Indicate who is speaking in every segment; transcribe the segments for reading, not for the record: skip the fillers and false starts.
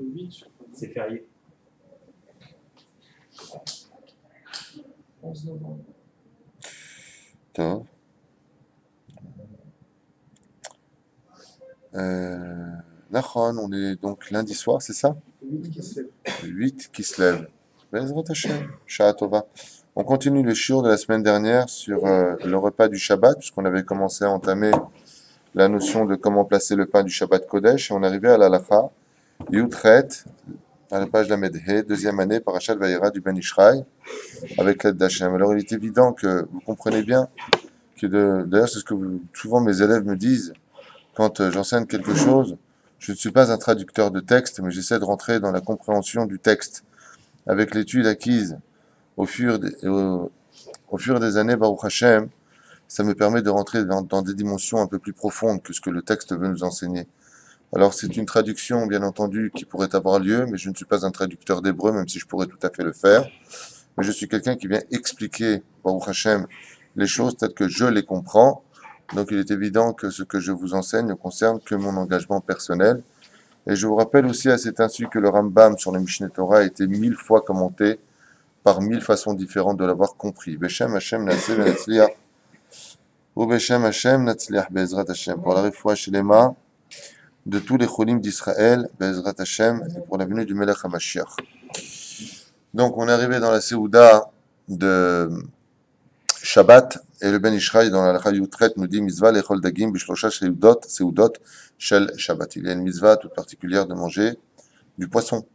Speaker 1: Le 8, je crois.
Speaker 2: C'est férié.
Speaker 1: 11 novembre.
Speaker 3: Tov. Nachon, on est donc lundi soir, c'est ça?
Speaker 1: Le 8 qui se lève.
Speaker 3: Le 8 qui se lève. Bezrat Hashem, Shah Tova. On continue le shiur de la semaine dernière sur le repas du Shabbat, puisqu'on avait commencé à entamer la notion de comment placer le pain du Shabbat Kodesh, et on arrivait à l'Alacha, Yutret, à la page de la Medhe, deuxième année, Parashat Vayera du Ben Ishraï, avec l'aide d'Hachem. Alors il est évident que vous comprenez bien que d'ailleurs c'est ce que souvent mes élèves me disent quand j'enseigne quelque chose. Je ne suis pas un traducteur de texte, mais j'essaie de rentrer dans la compréhension du texte avec l'étude acquise au fur des années, Baruch Hashem. Ça me permet de rentrer dans des dimensions un peu plus profondes que ce que le texte veut nous enseigner. Alors c'est une traduction, bien entendu, qui pourrait avoir lieu, mais je ne suis pas un traducteur d'hébreu, même si je pourrais tout à fait le faire. Mais je suis quelqu'un qui vient expliquer, Baruch Hashem, les choses telles que je les comprends. Donc il est évident que ce que je vous enseigne ne concerne que mon engagement personnel. Et je vous rappelle aussi à cet insu que le Rambam sur le Mishneh Torah a été 1000 fois commenté par 1000 façons différentes de l'avoir compris. Beshem Hashem Natseh Benatzliach. Ou Beshem Hashem Natzliach Be'ezrat Hashem. Pour la refoua shelema de tous les cholim d'Israël, Be'ezrat Hashem, et pour la venue du Melech HaMashiach. Donc on est arrivé dans la Seouda de Shabbat, et le Ben Ishraï dans la Lacha Yutret nous dit Mitzvah lechol dagim bishlosha seudot shel Shabbat. Il y a une mitzvah toute particulière de manger du poisson.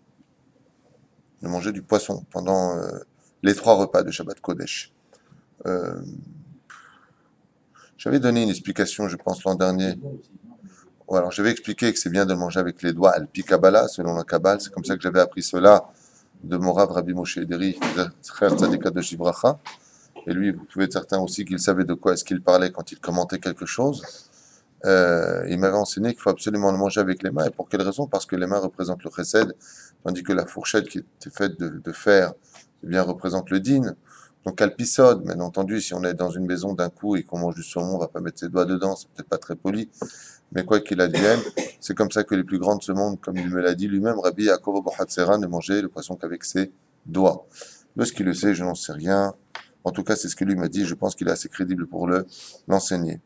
Speaker 3: De manger du poisson pendant les 3 repas de Shabbat Kodesh. J'avais donné une explication, je pense, l'an dernier. Ouais, alors j'avais expliqué que c'est bien de le manger avec les doigts al-pi Kabbalah, selon la Kabbale. C'est comme ça que j'avais appris cela de mon Rav Rabbi Moshe Ederi, frère Tzadika de Shibracha. Et lui, vous pouvez être certain aussi qu'il savait de quoi est-ce qu'il parlait quand il commentait quelque chose. Il m'avait enseigné qu'il faut absolument le manger avec les mains. Et pour quelle raison? Parce que les mains représentent le chesed, tandis que la fourchette qui était faite de fer, eh bien, représente le din. Donc, alpisode, bien entendu, si on est dans une maison d'un coup et qu'on mange du saumon, on ne va pas mettre ses doigts dedans, c'est peut-être pas très poli. Mais quoi qu'il advienne, c'est comme ça que les plus grands de ce monde, comme il me l'a dit lui-même, Rabbi Yaakov Abu Hatzera, ne mangeait le poisson qu'avec ses doigts. De ce qu'il le sait, je n'en sais rien. En tout cas, c'est ce que lui m'a dit. Je pense qu'il est assez crédible pour l'enseigner.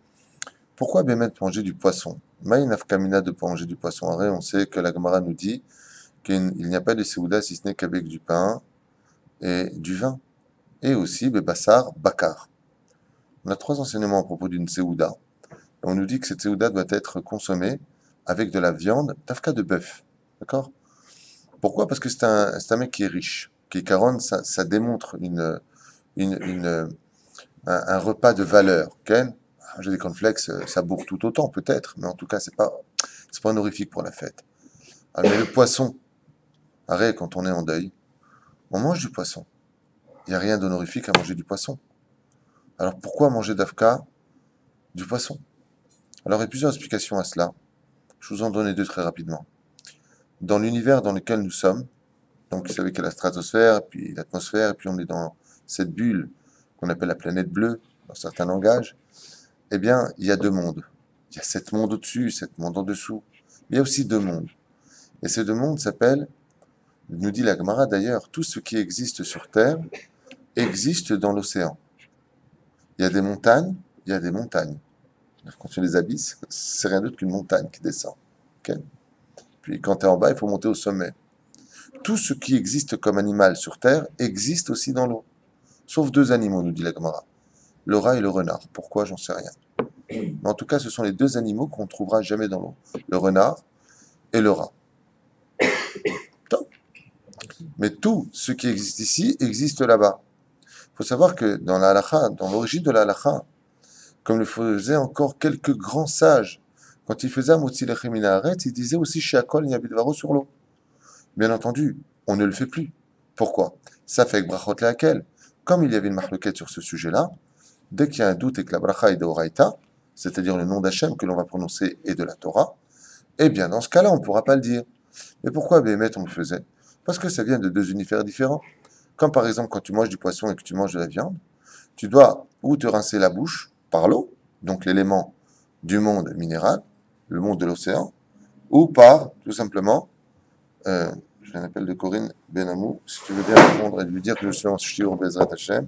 Speaker 3: Pourquoi bien mettre manger du poisson? Maïn afkamina de manger du poisson. On sait que la Gemara nous dit qu'il n'y a pas de seouda si ce n'est qu'avec du pain et du vin. Et aussi, bebassar, bakar. On a 3 enseignements à propos d'une seouda. On nous dit que cette seouda doit être consommée avec de la viande, tafka de bœuf. D'accord? Pourquoi? Parce que c'est un mec qui est riche. Qui caronne, ça démontre un repas de valeur. Okay? J'ai des cornflakes, ça bourre tout autant peut-être, mais en tout cas c'est pas honorifique pour la fête. Alors, mais le poisson, arrête, quand on est en deuil, on mange du poisson. Il n'y a rien d'honorifique à manger du poisson. Alors pourquoi manger d'Afka du poisson? Alors il y a plusieurs explications à cela. Je vous en donne 2 très rapidement. Dans l'univers dans lequel nous sommes, donc vous savez qu'il y a la stratosphère, puis l'atmosphère, et puis on est dans cette bulle qu'on appelle la planète bleue, dans certains langages, eh bien, il y a 2 mondes. Il y a 7 mondes au-dessus, 7 mondes en dessous. Il y a aussi 2 mondes. Et ces 2 mondes s'appellent, nous dit la Gemara d'ailleurs, tout ce qui existe sur Terre existe dans l'océan. Il y a des montagnes, il y a des montagnes. Quand tu les abysses, c'est rien d'autre qu'une montagne qui descend. Okay? Puis quand tu es en bas, il faut monter au sommet. Tout ce qui existe comme animal sur Terre existe aussi dans l'eau. Sauf 2 animaux, nous dit la Gemara. Le rat et le renard. Pourquoi? J'en sais rien. Mais en tout cas, ce sont les 2 animaux qu'on ne trouvera jamais dans l'eau. Le renard et le rat. Mais tout ce qui existe ici existe là-bas. Il faut savoir que dans la halakha, dans l'origine de la halakha, comme le faisaient encore quelques grands sages, quand ils faisaient Motzi Lechem Min Haaretz, ils disaient aussi Sheakol Yabidvaro sur l'eau. Bien entendu, on ne le fait plus. Pourquoi? Ça fait que brachot lehakel. Comme il y avait une marloquette sur ce sujet-là, dès qu'il y a un doute et que la bracha est de Horaïta, c'est-à-dire le nom d'Hachem que l'on va prononcer est de la Torah, eh bien dans ce cas-là, on ne pourra pas le dire. Mais pourquoi Béhémet on le faisait? Parce que ça vient de 2 univers différents. Comme par exemple quand tu manges du poisson et que tu manges de la viande, tu dois ou te rincer la bouche par l'eau, donc l'élément du monde minéral, le monde de l'océan, ou par, tout simplement, J'ai un appel de Corinne Benamou. Si tu veux bien répondre et lui dire que je suis en shiur Bezrat Hashem.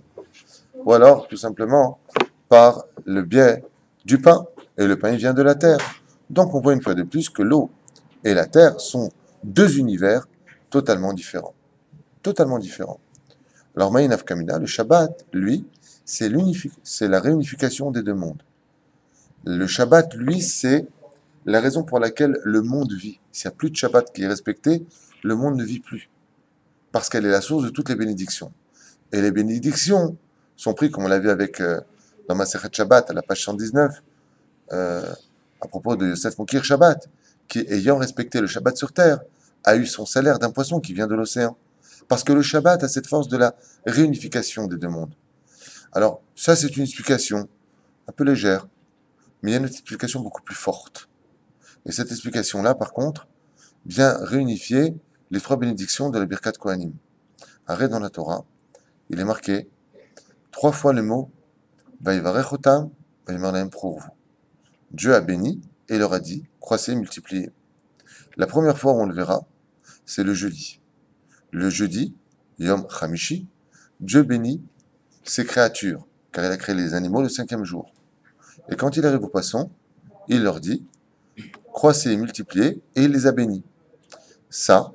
Speaker 3: Ou alors, tout simplement, par le biais du pain. Et le pain, il vient de la terre. Donc, on voit une fois de plus que l'eau et la terre sont deux univers totalement différents. Totalement différents. Alors, Ma'in Afkamina, le Shabbat, lui, c'est la réunification des deux mondes. Le Shabbat, lui, c'est la raison pour laquelle le monde vit. S'il n'y a plus de Shabbat qui est respecté, le monde ne vit plus. Parce qu'elle est la source de toutes les bénédictions. Et les bénédictions sont prises, comme on l'a vu avec, dans Masechet Shabbat, à la page 119, à propos de Yosef Mokir Shabbat, qui, ayant respecté le Shabbat sur terre, a eu son salaire d'un poisson qui vient de l'océan. Parce que le Shabbat a cette force de la réunification des deux mondes. Alors, ça, c'est une explication un peu légère, mais il y a une explication beaucoup plus forte. Et cette explication-là, par contre, vient réunifier les trois bénédictions de la Birkat Kohanim. Arrêt dans la Torah, il est marqué 3 fois le mot Vayivarech otam, vayimar lahem prurvu. Dieu a béni et leur a dit croissez, multipliez. La première fois où on le verra, c'est le jeudi. Le jeudi, Yom Chamishi, Dieu bénit ses créatures, car il a créé les animaux le 5e jour. Et quand il arrive aux poissons, il leur dit croissez et multipliez, et il les a bénis. Ça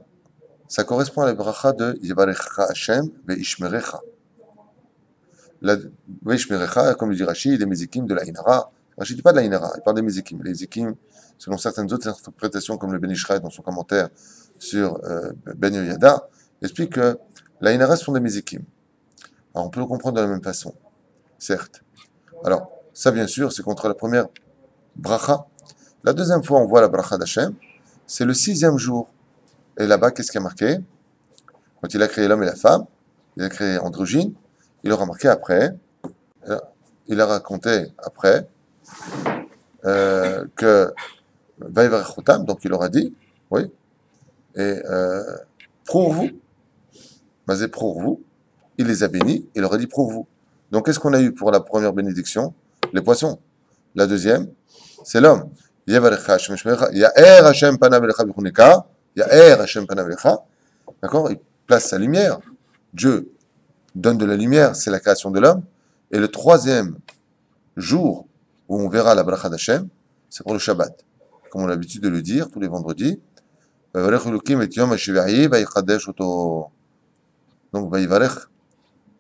Speaker 3: correspond à la bracha de Yivarecha Hashem ve'ishmerecha. Ve'ishmerecha, comme le dit Rashi, il est mézikim de la Inara. Rashi ne dit pas de la Inara, il parle des mézikim. Les mézikim, selon certaines autres interprétations, comme le Ben Ishraï dans son commentaire sur Ben Yoyada, explique que la Inara sont des mézikim. Alors on peut le comprendre de la même façon, certes. Alors, ça bien sûr, c'est contre la première bracha. La deuxième fois, on voit la bracha d'Hachem, c'est le 6e jour. Et là-bas, qu'est-ce qui a marqué? Quand il a créé l'homme et la femme, il a créé androgyne, il aura marqué après, il a raconté après, que Vayivarech otam, donc il aura dit, oui, et pour vous, basé pour vous, il les a bénis, il leur a dit pour vous. Donc qu'est-ce qu'on a eu pour la première bénédiction? Les poissons. La deuxième, c'est l'homme. Ya'er Hashem panav elecha b'chunika. Ya'er Hashem panav elecha. D'accord? Il place sa lumière. Dieu donne de la lumière, c'est la création de l'homme. Et le 3e jour où on verra la bracha d'Hashem, c'est pour le Shabbat. Comme on a l'habitude de le dire tous les vendredis. Donc,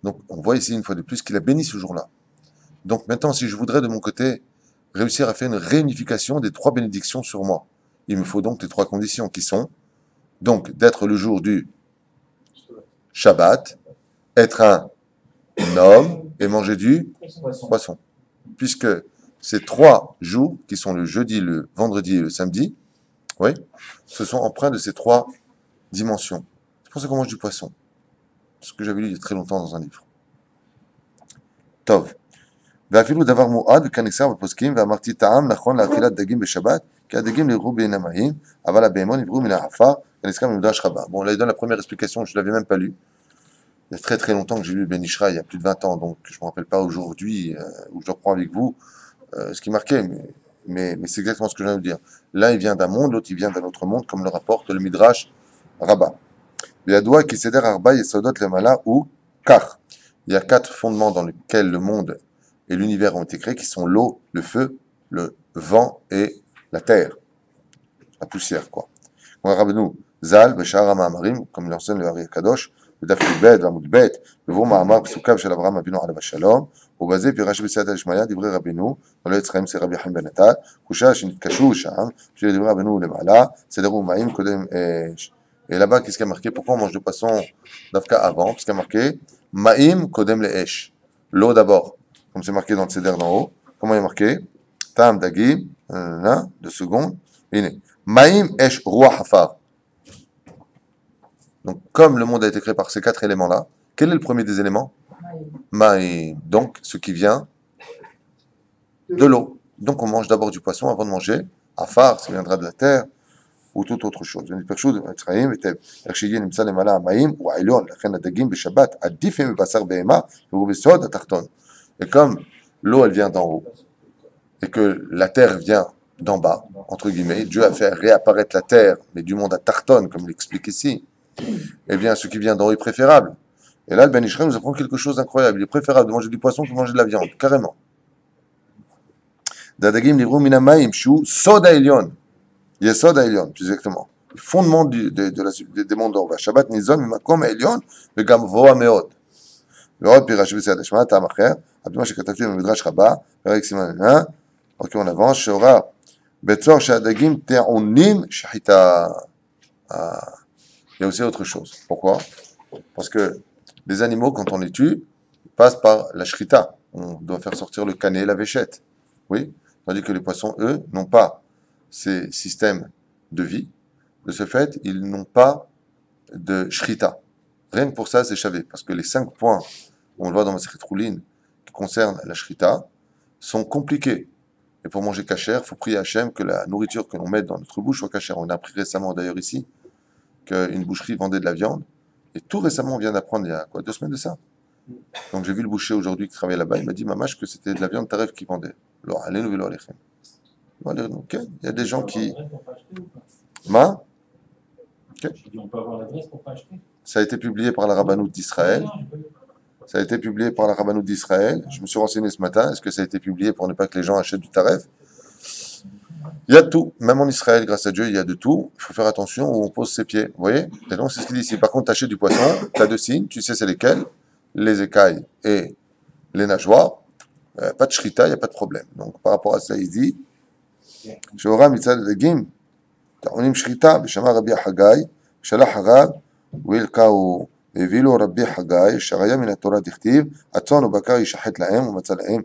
Speaker 3: donc, on voit ici une fois de plus qu'il a béni ce jour-là. Donc, maintenant, si je voudrais de mon côté réussir à faire une réunification des 3 bénédictions sur moi, il me faut donc les 3 conditions qui sont donc d'être le jour du Shabbat, être un homme et manger du poisson. Puisque ces 3 jours, qui sont le jeudi, le vendredi et le samedi, oui, ce sont empreints de ces 3 dimensions. C'est pour ça qu'on mange du poisson. Ce que j'avais lu il y a très longtemps dans un livre. Tov. ואפילו דבר מועד וכנכסה בפוסקים ואמרתי טעם נכון לאכילת דגים בשבת כי הדגים נבראו בין המים אבל הבהמות נבראו מן העפר כנכסה ממדרש רבה. Bon, là il donne la première explication, je ne l'avais même pas lu. Il y a très très longtemps que j'ai lu Ben Ishraï, il y a plus de 20 ans, donc je ne me rappelle pas aujourd'hui où je le reprends avec vous ce qui marquait, mais c'est exactement ce que je viens de dire. L'un il vient d'un monde, l'autre il vient d'un autre monde, comme le rapporte le Midrash Rabbah. Yadua qui seder arba yesodot lemala ou kar. Il y a 4 fondements dans lesquels le monde et l'univers ont été créés, qui sont l'eau, le feu, le vent et la terre. La poussière, quoi. On a Rabbeinu Zal, Beshar HaMa'amarim, comme l'enseigne le Hari Kadosh, le Daf Yudbet, Vamud Bet, le Vau Ma'amar, Psukav Shel Avraham Avinu Alav Shalom, au basé, puis Rashi B'Siyat Al-Shmaya, Divrei Rabbeinu, dans le Etzraim, c'est Rabbi Haim Ben Atal, Kusha, Kashu, Sham, puis Divrei Rabbeinu, le Ma'ala, Sederu Ma'im, Kodem Esh. Et là-bas, qu'est-ce qu'il y a marqué? Pourquoi on mange du poisson d'Afka avant? Parce qu'il y a marqué Ma'im, Kodem le Esh. L'eau d'abord. Comme c'est marqué dans le céder d'en haut. Comment il est marqué? Tam dagim, 2 secondes. Ma'im esh ruach hafar. Donc, comme le monde a été créé par ces 4 éléments-là, quel est le premier des éléments? Ma'im. Donc, ce qui vient de l'eau. Donc, on mange d'abord du poisson avant de manger. Hafar, ça viendra de la terre, ou toute autre chose. Et comme l'eau, elle vient d'en haut, et que la terre vient d'en bas, entre guillemets. Dieu a fait réapparaître la terre, mais du monde à Tarton, comme l'explique ici. Eh bien, ce qui vient d'en haut est préférable. Et là, le Ben Ishraï nous apprend quelque chose d'incroyable. Il est préférable de manger du poisson que de manger de la viande, carrément. Dadagim livru minamaim shu soda elion. Yesod elion, plus exactement. Le fondement des mondes d'en bas. Shabbat nizon mimakom elion vegam voa meod. ועוד פירש בסייעתא שמע, טעם אחר, על פי מה שכתבתי במדרש רבה, פרק סימן ע"ה, ok on avance, שהורה בצוהר שהדגים טעונים שחיטה. Il y a aussi autre chose. Pourquoi? Parce que les animaux, quand on les tue, passent par la shrita. On doit faire sortir le canet et la véchette. Oui? Tandis que les poissons, eux, n'ont pas ces systèmes de vie. De ce fait, ils n'ont pas de shrita. Rien que pour ça, c'est chavé. Parce que les 5 points, on le voit dans ma Masechet Choulin, qui concernent la shrita, sont compliqués. Et pour manger kasher, il faut prier à Hachem que la nourriture que l'on met dans notre bouche soit kasher. On a appris récemment d'ailleurs ici qu'une boucherie vendait de la viande. Et tout récemment, on vient d'apprendre, il y a quoi, 2 semaines de ça. Donc j'ai vu le boucher aujourd'hui qui travaillait là-bas, il m'a dit, mamache, que c'était de la viande taref qui vendait. Alors, allez-nous, vélo, alechem. Il y a des gens qui... Ma?
Speaker 1: On peut avoir l'adresse pour pas acheter.
Speaker 3: Ça a été publié par la Rabbanout d'Israël. Ça a été publié par la Rabbanout d'Israël. Je me suis renseigné ce matin. Est-ce que ça a été publié pour ne pas que les gens achètent du taref? Il y a de tout. Même en Israël, grâce à Dieu, il y a de tout. Il faut faire attention où on pose ses pieds. Vous voyez? Et donc, c'est ce qu'il dit ici. Par contre, tu achètes du poisson, tu as 2 signes. Tu sais c'est lesquels? Les écailles et les nageoires. Pas de shrita, il n'y a pas de problème. Donc, par rapport à ça, il dit Sheora mitzad degim, ta'onim shrita, b'shama Rabbi Haggai, shalach harav, wilkau. והביא לו רבי חגי, שהיה מן התורה דכתיב, הצאן ובקר ישחט להם ומצא להם,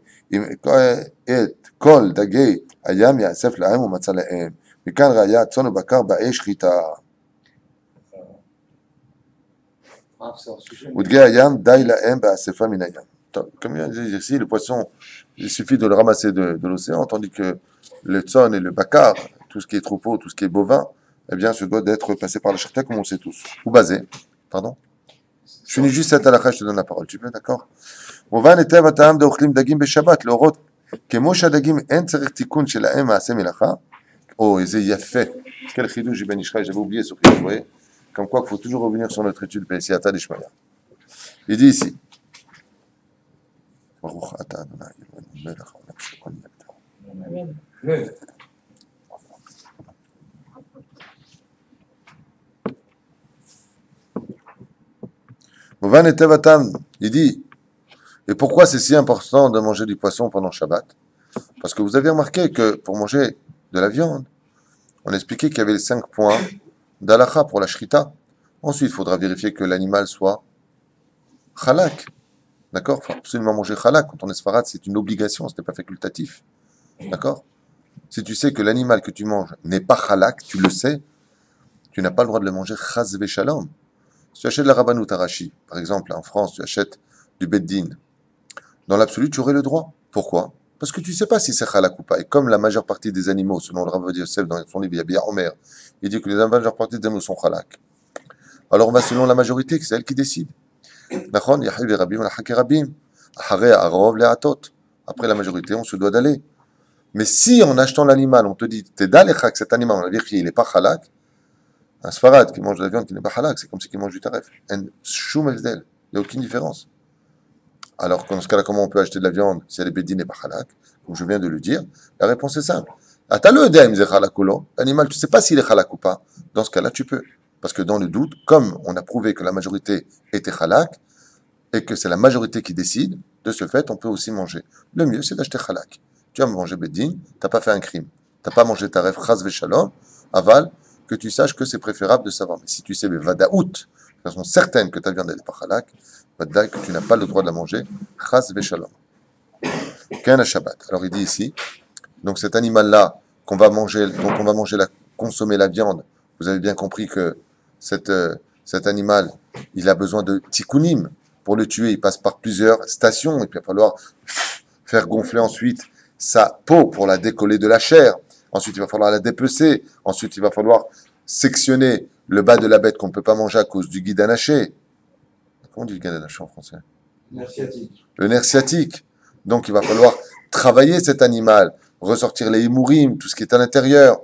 Speaker 3: את כל דגי הים יאסף להם ומצא להם. מכאן ראיה, הצאן ובקר באש שחיטה. ודגי הים די להם באספה מן הים. Comme il dit ici, le poisson, il suffit de le ramasser de l'océan, tandis que le tson et le bakar, tout ce qui est troupeau, tout ce qui est bovin, eh bien, se doit d'être passé par la shrita, comme on le sait tous. Ou basé, pardon. Je finis juste cette halakha, je te donne la parole, tu veux, d'accord? מובן היטב הטעם דאוכלים דגים בשבת, להורות כמו שהדגים אין צריך תיקון שלהם מעשה מלאכה. Oh, איזה יפה. Quel חידוש Ben Ishraï, j'avais oublié ce חידוש, vous voyez? Comme quoi, il faut toujours revenir sur notre étude, Siyata d'Ishmaïa. Il dit ici, ברוך אתה אדוני אלוהינו מלך העולם שכל נהיה. Movan et Tevatam, il dit, et pourquoi c'est si important de manger du poisson pendant Shabbat? Parce que vous avez remarqué que pour manger de la viande, on a expliqué qu'il y avait les 5 points d'Alacha pour la shrita. Ensuite, il faudra vérifier que l'animal soit halak. D'accord? Il faut absolument manger halak. Quand on est sfarad, c'est une obligation, ce n'est pas facultatif. D'accord? Si tu sais que l'animal que tu manges n'est pas halak, tu le sais, tu n'as pas le droit de le manger chaz v'shalom. Si tu achètes de la Rabbanout Arashi, par exemple, en France, tu achètes du Beddin, dans l'absolu, tu aurais le droit. Pourquoi? Parce que tu ne sais pas si c'est halak ou pas. Et comme la majeure partie des animaux, selon le Rav Yosef dans son livre Yabia Omer, il dit que la majeure partie des animaux sont halak. Alors on va selon la majorité, que c'est elle qui décide. Après la majorité, on se doit d'aller. Mais si en achetant l'animal, on te dit, t'es d'alécha que cet animal, on va dire qu'il n'est pas halak, un sfarad qui mange de la viande qui n'est pas halak, c'est comme si il mange du taref. Il n'y a aucune différence. Alors, dans ce cas-là, comment on peut acheter de la viande si elle est bédine et pas halak? Comme je viens de le dire, la réponse est simple. L'animal, tu ne sais pas s'il est halak ou pas. Dans ce cas-là, tu peux. Parce que dans le doute, comme on a prouvé que la majorité était halak, et que c'est la majorité qui décide, de ce fait, on peut aussi manger. Le mieux, c'est d'acheter halak. Tu as mangé bédine, tu n'as pas fait un crime. Tu n'as pas mangé taref, chaz v'shalom, aval, que tu saches que c'est préférable de savoir. Mais si tu sais, vadaout, de façon certaine que ta viande n'est pas halak, vadaï que tu n'as pas le droit de la manger, chas v'shalom. Qu'un Shabbat. Alors il dit ici, donc cet animal-là, qu'on va manger, dont on va manger consommer la viande, vous avez bien compris que cet animal, il a besoin de tikkunim. Pour le tuer, il passe par plusieurs stations, et puis il va falloir faire gonfler ensuite sa peau pour la décoller de la chair. Ensuite, il va falloir la dépecer. Ensuite, il va falloir sectionner le bas de la bête qu'on ne peut pas manger à cause du guide anaché. Comment on dit le guide anaché en français?
Speaker 2: Nerf sciatique.
Speaker 3: Le nerf sciatique. Donc, il va falloir travailler cet animal ressortir les hémourim, tout ce qui est à l'intérieur,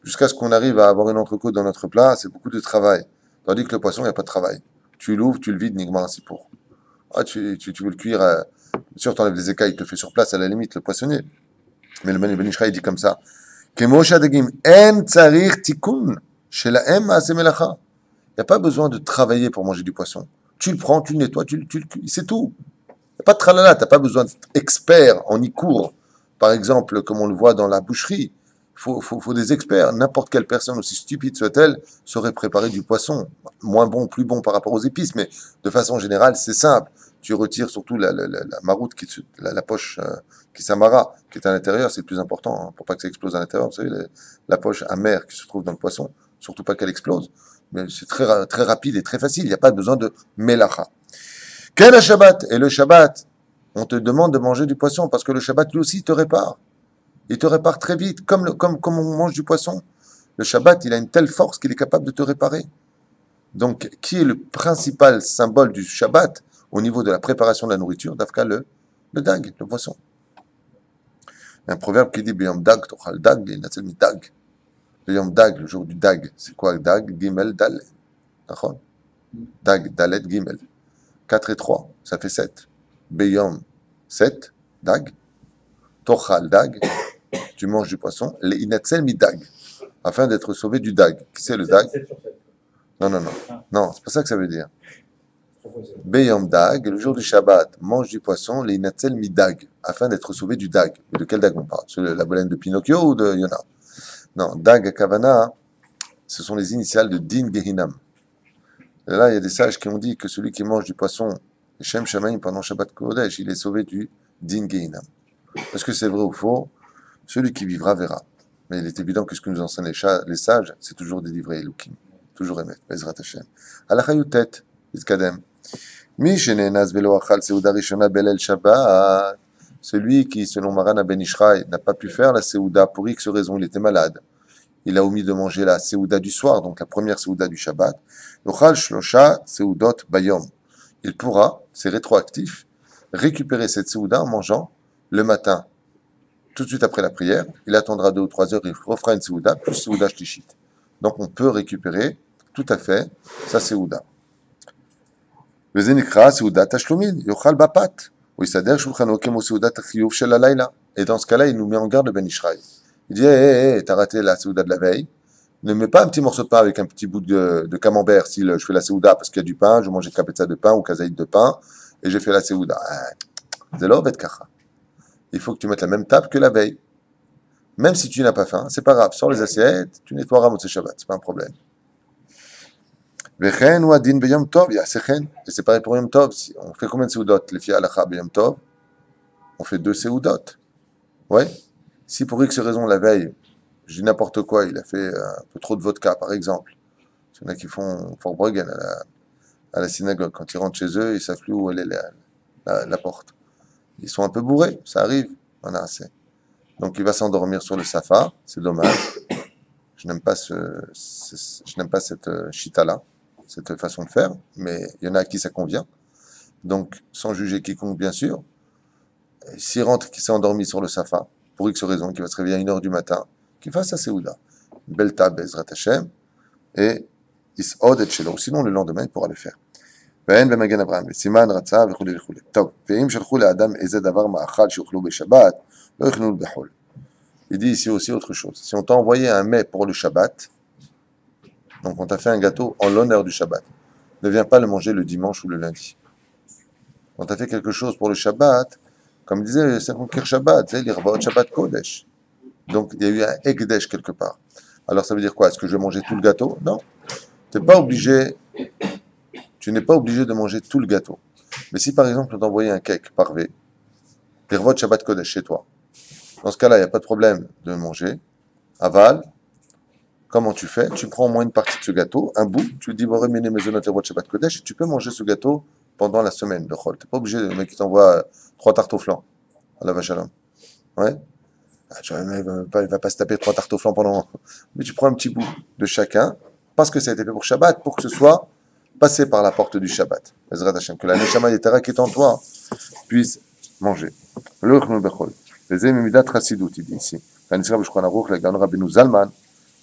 Speaker 3: jusqu'à ce qu'on arrive à avoir une entrecôte dans notre plat, c'est beaucoup de travail. Tandis que le poisson, il n'y a pas de travail. Tu l'ouvres, tu le vides, Nigmar, c'est pour. Ah, tu veux le cuire, bien sûr, tu enlèves les écailles, il te le fait sur place, à la limite, le poissonnier. Mais le Ben Ishraï dit comme ça. Kemosha dagim, en tsarir tikun, shelaem ma'aseh melacha. Il n'y a pas besoin de travailler pour manger du poisson. Tu le prends, tu le nettoies, tu le cuis, c'est tout. Il n'y a pas de tralala, tu n'as pas besoin d'être expert en icour. Par exemple, comme on le voit dans la boucherie, faut des experts. N'importe quelle personne, aussi stupide soit-elle, saurait préparer du poisson. Moins bon, plus bon par rapport aux épices, mais de façon générale, c'est simple. Tu retires surtout la maroute, la poche qui s'amara, qui est à l'intérieur, c'est le plus important, hein, pour pas que ça explose à l'intérieur. Vous savez, la poche amère qui se trouve dans le poisson, surtout pas qu'elle explose. Mais c'est très, très rapide et très facile, il n'y a pas besoin de melacha. Quel est le Shabbat? Et le Shabbat, on te demande de manger du poisson, parce que le Shabbat, lui aussi, te répare. Il te répare très vite, comme on mange du poisson. Le Shabbat, il a une telle force qu'il est capable de te réparer. Donc, qui est le principal symbole du Shabbat au niveau de la préparation de la nourriture? Dafka, le dag, le poisson. Il y a un proverbe qui dit Beyom dag, tochal dag, l'inatsel mi dag. Beyom dag, le jour du dag. C'est quoi le dag? Gimel, dal. D'accord? Dag, dalet, gimel. 4 et 3, ça fait 7. Beyom, 7, dag. Tochal dag, tu manges du poisson. L'inatsel mi dag, afin d'être sauvé du dag. Qui c'est le dag? Non, non, c'est pas ça que ça veut dire. Beyom dag, le jour du Shabbat, mange du poisson, les inatsel mi dag, afin d'être sauvé du dag. Mais de quel dag on parle? La baleine de Pinocchio ou de Yona? Non, dag Kavana, ce sont les initiales de Din Gehinam. Et là, il y a des sages qui ont dit que celui qui mange du poisson, Shem Shamaim pendant Shabbat Kodesh, il est sauvé du Din Gehinam. Est-ce que c'est vrai ou faux? Celui qui vivra verra. Mais il est évident que ce que nous enseignent les sages, c'est toujours délivrer Elohim. Toujours émettre, Bezrat Hashem. Alachayutet, Iskadem. Mi shenenaz velo achal seuda rishona belel Shabbat. Celui qui, selon Maran Ben Ishraï, n'a pas pu faire la seuda pour X raison, il était malade. Il a omis de manger la seuda du soir, donc la première seuda du Shabbat. Yochal shlosha seudot bayom. Il pourra, c'est rétroactif, récupérer cette seuda en mangeant le matin, tout de suite après la prière. Il attendra 2 ou 3 heures, il refera une seuda, plus seuda shlishit. Donc on peut récupérer tout à fait sa seuda. Vezenikra seuda tashlumin, yochal bapat. Et dans ce cas-là, il nous met en garde Ben Ishraï. Il dit, t'as raté la seuda de la veille. Ne mets pas un petit morceau de pain avec un petit bout de camembert si je fais la seuda parce qu'il y a du pain, je mange kapetza de pain ou kazaïd de pain et j'ai fait la seuda. Il faut que tu mettes la même table que la veille. Même si tu n'as pas faim, c'est pas grave. Sors les assiettes, tu nettoieras Motzei Shabbat, c'est pas un problème. Et c'est pareil pour Yom Tov. On fait combien de seudot? Les filles halacha Yom Tov, on fait 2 seudot. Ouais. Si pour X raison la veille, je dis n'importe quoi, il a fait un peu trop de vodka, par exemple. Il y en a qui font Forbruggen à la synagogue. Quand ils rentrent chez eux, ils savent plus où est la porte. Ils sont un peu bourrés, ça arrive. On a assez. Donc il va s'endormir sur le safa, c'est dommage. Je n'aime pas cette chita-là, cette façon de faire, mais il y en a à qui ça convient. Donc, sans juger quiconque, bien sûr, s'il rentre, qui s'est endormi sur le safa, pour X raison, qui va se réveiller à 1h du matin, qu'il fasse sa seouda. Belle table, Bezrat Hashem, et Is'od et Shelo. Sinon, le lendemain, il pourra le faire. ואין במגן אברהם, וסימן רצה וכו' וכו'. טוב, ואם שלחו לאדם איזה דבר מאכל שיאכלו בשבת, לא יכלו בחול. Il dit ici aussi autre chose. Si on t'a envoyé un mets pour le Shabbat, donc on t'a fait un gâteau en l'honneur du Shabbat, ne viens pas le manger le dimanche ou le lundi. On t'a fait quelque chose pour le Shabbat, comme disait Saint-Concir Shabbat, c'est l'Irvot Shabbat Kodesh. Donc il y a eu un Ekdesh quelque part. Alors ça veut dire quoi? Est-ce que je vais manger tout le gâteau? Non. Tu n'es pas obligé de manger tout le gâteau. Mais si par exemple on t'a envoyé un cake parvé, l'Irvot Shabbat Kodesh chez toi, dans ce cas-là, il n'y a pas de problème de manger. Aval, comment tu fais? Tu prends au moins une partie de ce gâteau, un bout, tu dis, Shabbat Kodesh, et tu peux manger ce gâteau pendant la semaine de Chol. Tu n'es pas obligé, le mec qui t'envoie 3 tartes au flan à la vache à l'homme. Ouais? Il ne va pas se taper 3 tartes au flan pendant. Mais tu prends un petit bout de chacun, parce que ça a été fait pour Shabbat, pour que ce soit passé par la porte du Shabbat. Que la Neshama Yetara qui est en toi puisse manger. Le Bechol. וזה ממידת חסידות, il dit ici. כנזכר בשולחן ערוך לגאון רבנו זלמן,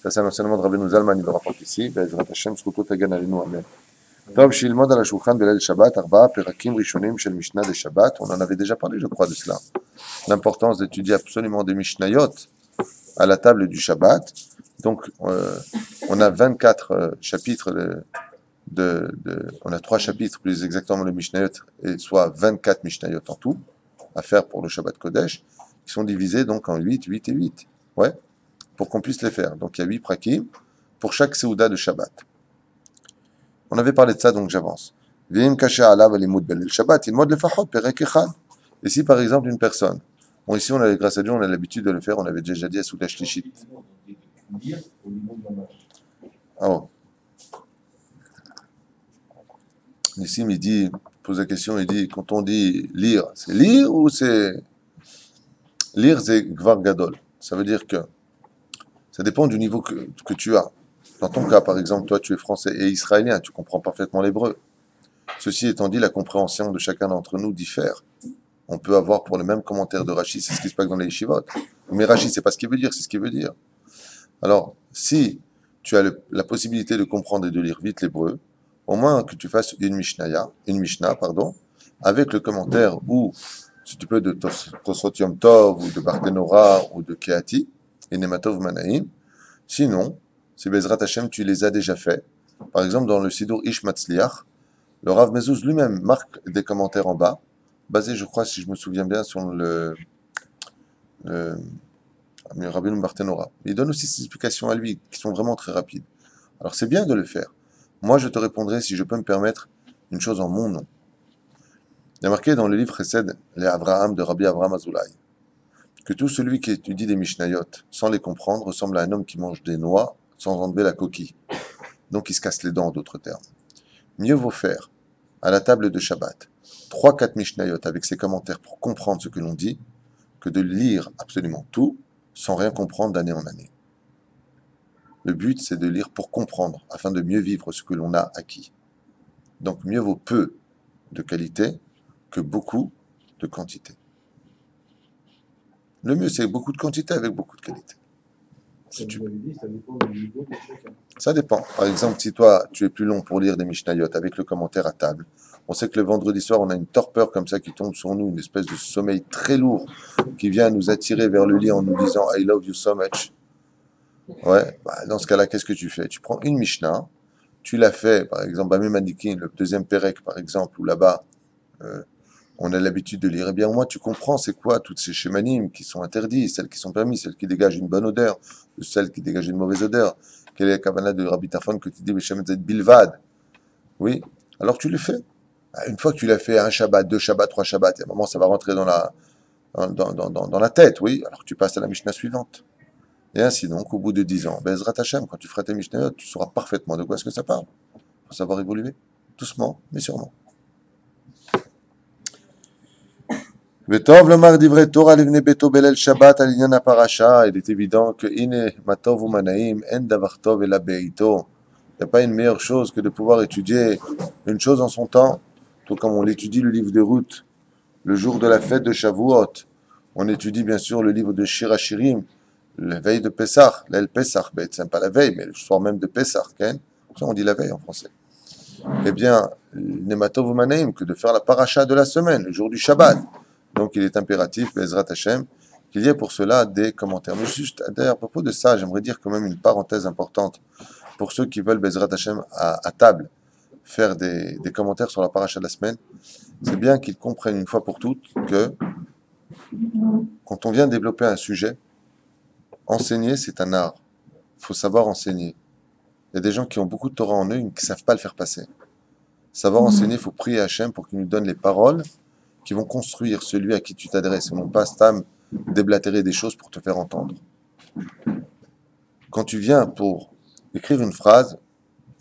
Speaker 3: ça c'est un enseignement de רבנו זלמן, il le rapporte ici, בעזרת השם זכותו תגן עלינו, אמן. טוב, שילמוד על השולחן בליל שבת, 4 פרקים ראשונים של משנה de Shabbat, on en avait déjà parlé, je crois, de cela. L'importance d'étudier absolument des Mishnayot à la table du Shabbat. Donc, on a 24 chapitres on a 3 chapitres, plus exactement le Mishnayot, et soit 24 Mishnayot en tout, à faire pour le Shabbat Kodesh, qui sont divisés donc en 8, 8 et 8. Ouais, pour qu'on puisse les faire. Donc, il y a 8 prakim pour chaque Seuda de Shabbat. On avait parlé de ça, donc j'avance. V'im kasha alav alimud belil Shabbat, il mode le fachot perek echad. Et si par exemple une personne, bon ici on a, grâce à Dieu, on a l'habitude de le faire, on avait déjà dit à Souda Shlishit. Ah bon. Ici il dit, pose la question, il dit, quand on dit lire, c'est lire ou c'est... Lire c'est gvar gadol. Ça veut dire que ça dépend du niveau que tu as. Dans ton cas, par exemple, toi tu es français et israélien, tu comprends parfaitement l'hébreu. Ceci étant dit, la compréhension de chacun d'entre nous diffère. On peut avoir pour le même commentaire de Rashi, c'est ce qui se passe dans les yeshivot. Mais Rashi, c'est pas ce qu'il veut dire, c'est ce qu'il veut dire. Alors, si tu as la possibilité de comprendre et de lire vite l'hébreu, au moins que tu fasses une Mishnah, avec le commentaire ou, si tu peux, de Tosot Yom Tov, ou de Barthénora, ou de Keati, et Nematov Manaïm. Sinon, si Bezrat Hashem, tu les as déjà faits, par exemple dans le Sidur Ish Matzliach, le Rav Mezuz lui-même marque des commentaires en bas, basés, je crois, si je me souviens bien, sur le Rabbeinu Barthénora. Il donne aussi ses explications à lui, qui sont vraiment très rapides. Alors c'est bien de le faire. Moi, je te répondrai, si je peux me permettre, une chose en mon nom. Il y a marqué dans le livre Chesed, les Avraham de Rabbi Avraham Azoulay, que tout celui qui étudie des Mishnayot sans les comprendre ressemble à un homme qui mange des noix sans enlever la coquille. Donc il se casse les dents, en d'autres termes. Mieux vaut faire, à la table de Shabbat, 3-4 Mishnayot avec ses commentaires pour comprendre ce que l'on dit, que de lire absolument tout sans rien comprendre d'année en année. Le but, c'est de lire pour comprendre, afin de mieux vivre ce que l'on a acquis. Donc mieux vaut peu de qualité que beaucoup de quantité. Le mieux, c'est beaucoup de quantité avec beaucoup de qualité. Si tu...
Speaker 1: Ça dépend du niveau de chacun.
Speaker 3: Ça dépend. Par exemple, si toi, tu es plus long pour lire des Mishnayot avec le commentaire à table, on sait que le vendredi soir, on a une torpeur comme ça qui tombe sur nous, une espèce de sommeil très lourd qui vient nous attirer vers le lit en nous disant « I love you so much ». Ouais, bah, dans ce cas-là, qu'est-ce que tu fais? Tu prends une Mishnah, tu la fais, par exemple, Bamé Manikin, le deuxième Pérec, par exemple, où là-bas, on a l'habitude de lire, eh bien au moins tu comprends c'est quoi toutes ces schémanimes qui sont interdits, celles qui sont permises, celles qui dégagent une bonne odeur, celles qui dégagent une mauvaise odeur. Quelle est la kavana de Rabbi Tarfon que tu dis Beshem Zed Bilvad? Oui, alors tu le fais. Une fois que tu l'as fait un Shabbat, 2 Shabbats, 3 Shabbats, et à un moment ça va rentrer dans la tête, oui, alors tu passes à la Mishnah suivante. Et ainsi donc, au bout de 10 ans, Bezrat Hashem, quand tu feras tes Mishnayot, tu sauras parfaitement de quoi est-ce que ça parle. Il faut savoir évoluer, doucement, mais sûrement. Vetov lomar divrei Torah livnei beto belel Shabbat al inyan parasha. Il est évident que ine matov umanaim en davar tov ela beito. Il n'y a pas une meilleure chose que de pouvoir étudier une chose en son temps, tout comme on étudie le livre de Ruth le jour de la fête de Shavuot. On étudie bien sûr le livre de Shir HaShirim, la veille de Pessah, l'aile Pessah, c'est pas la veille, mais le soir même de Pessah, ça on dit la veille en français. Eh bien, nematov umanaim, que de faire la paracha de la semaine, le jour du Shabbat. Donc il est impératif, Bezrat Hashem, qu'il y ait pour cela des commentaires. Mais juste, d'ailleurs, à propos de ça, j'aimerais dire quand même une parenthèse importante pour ceux qui veulent, Bezrat Hashem, à table, faire des commentaires sur la paracha de la semaine. C'est bien qu'ils comprennent une fois pour toutes que quand on vient développer un sujet, enseigner, c'est un art. Il faut savoir enseigner. Il y a des gens qui ont beaucoup de Torah en eux et qui ne savent pas le faire passer. Savoir enseigner, il faut prier à Hashem pour qu'il nous donne les paroles qui vont construire celui à qui tu t'adresses, et non pas stam déblatérer des choses pour te faire entendre. Quand tu viens pour écrire une phrase,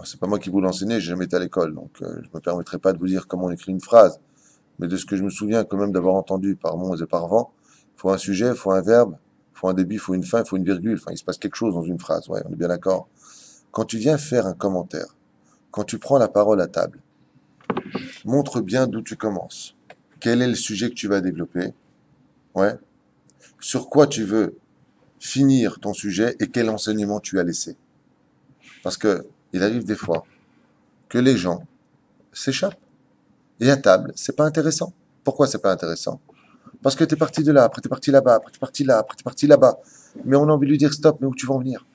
Speaker 3: c'est pas moi qui vous l'enseigne, j'ai jamais été à l'école, donc je ne me permettrai pas de vous dire comment on écrit une phrase, mais de ce que je me souviens quand même d'avoir entendu par monts et par vent, il faut un sujet, il faut un verbe, il faut un début, il faut une fin, il faut une virgule, enfin il se passe quelque chose dans une phrase, ouais, on est bien d'accord. Quand tu viens faire un commentaire, quand tu prends la parole à table, montre bien d'où tu commences. Quel est le sujet que tu vas développer? Ouais. Sur quoi tu veux finir ton sujet et quel enseignement tu as laissé. Parce que il arrive des fois que les gens s'échappent. Et à table, c'est pas intéressant. Pourquoi c'est pas intéressant? Parce que tu es parti de là, après tu es parti là-bas, après tu es parti là, après tu es parti là-bas. Mais on a envie de lui dire stop, mais où tu vas en venir?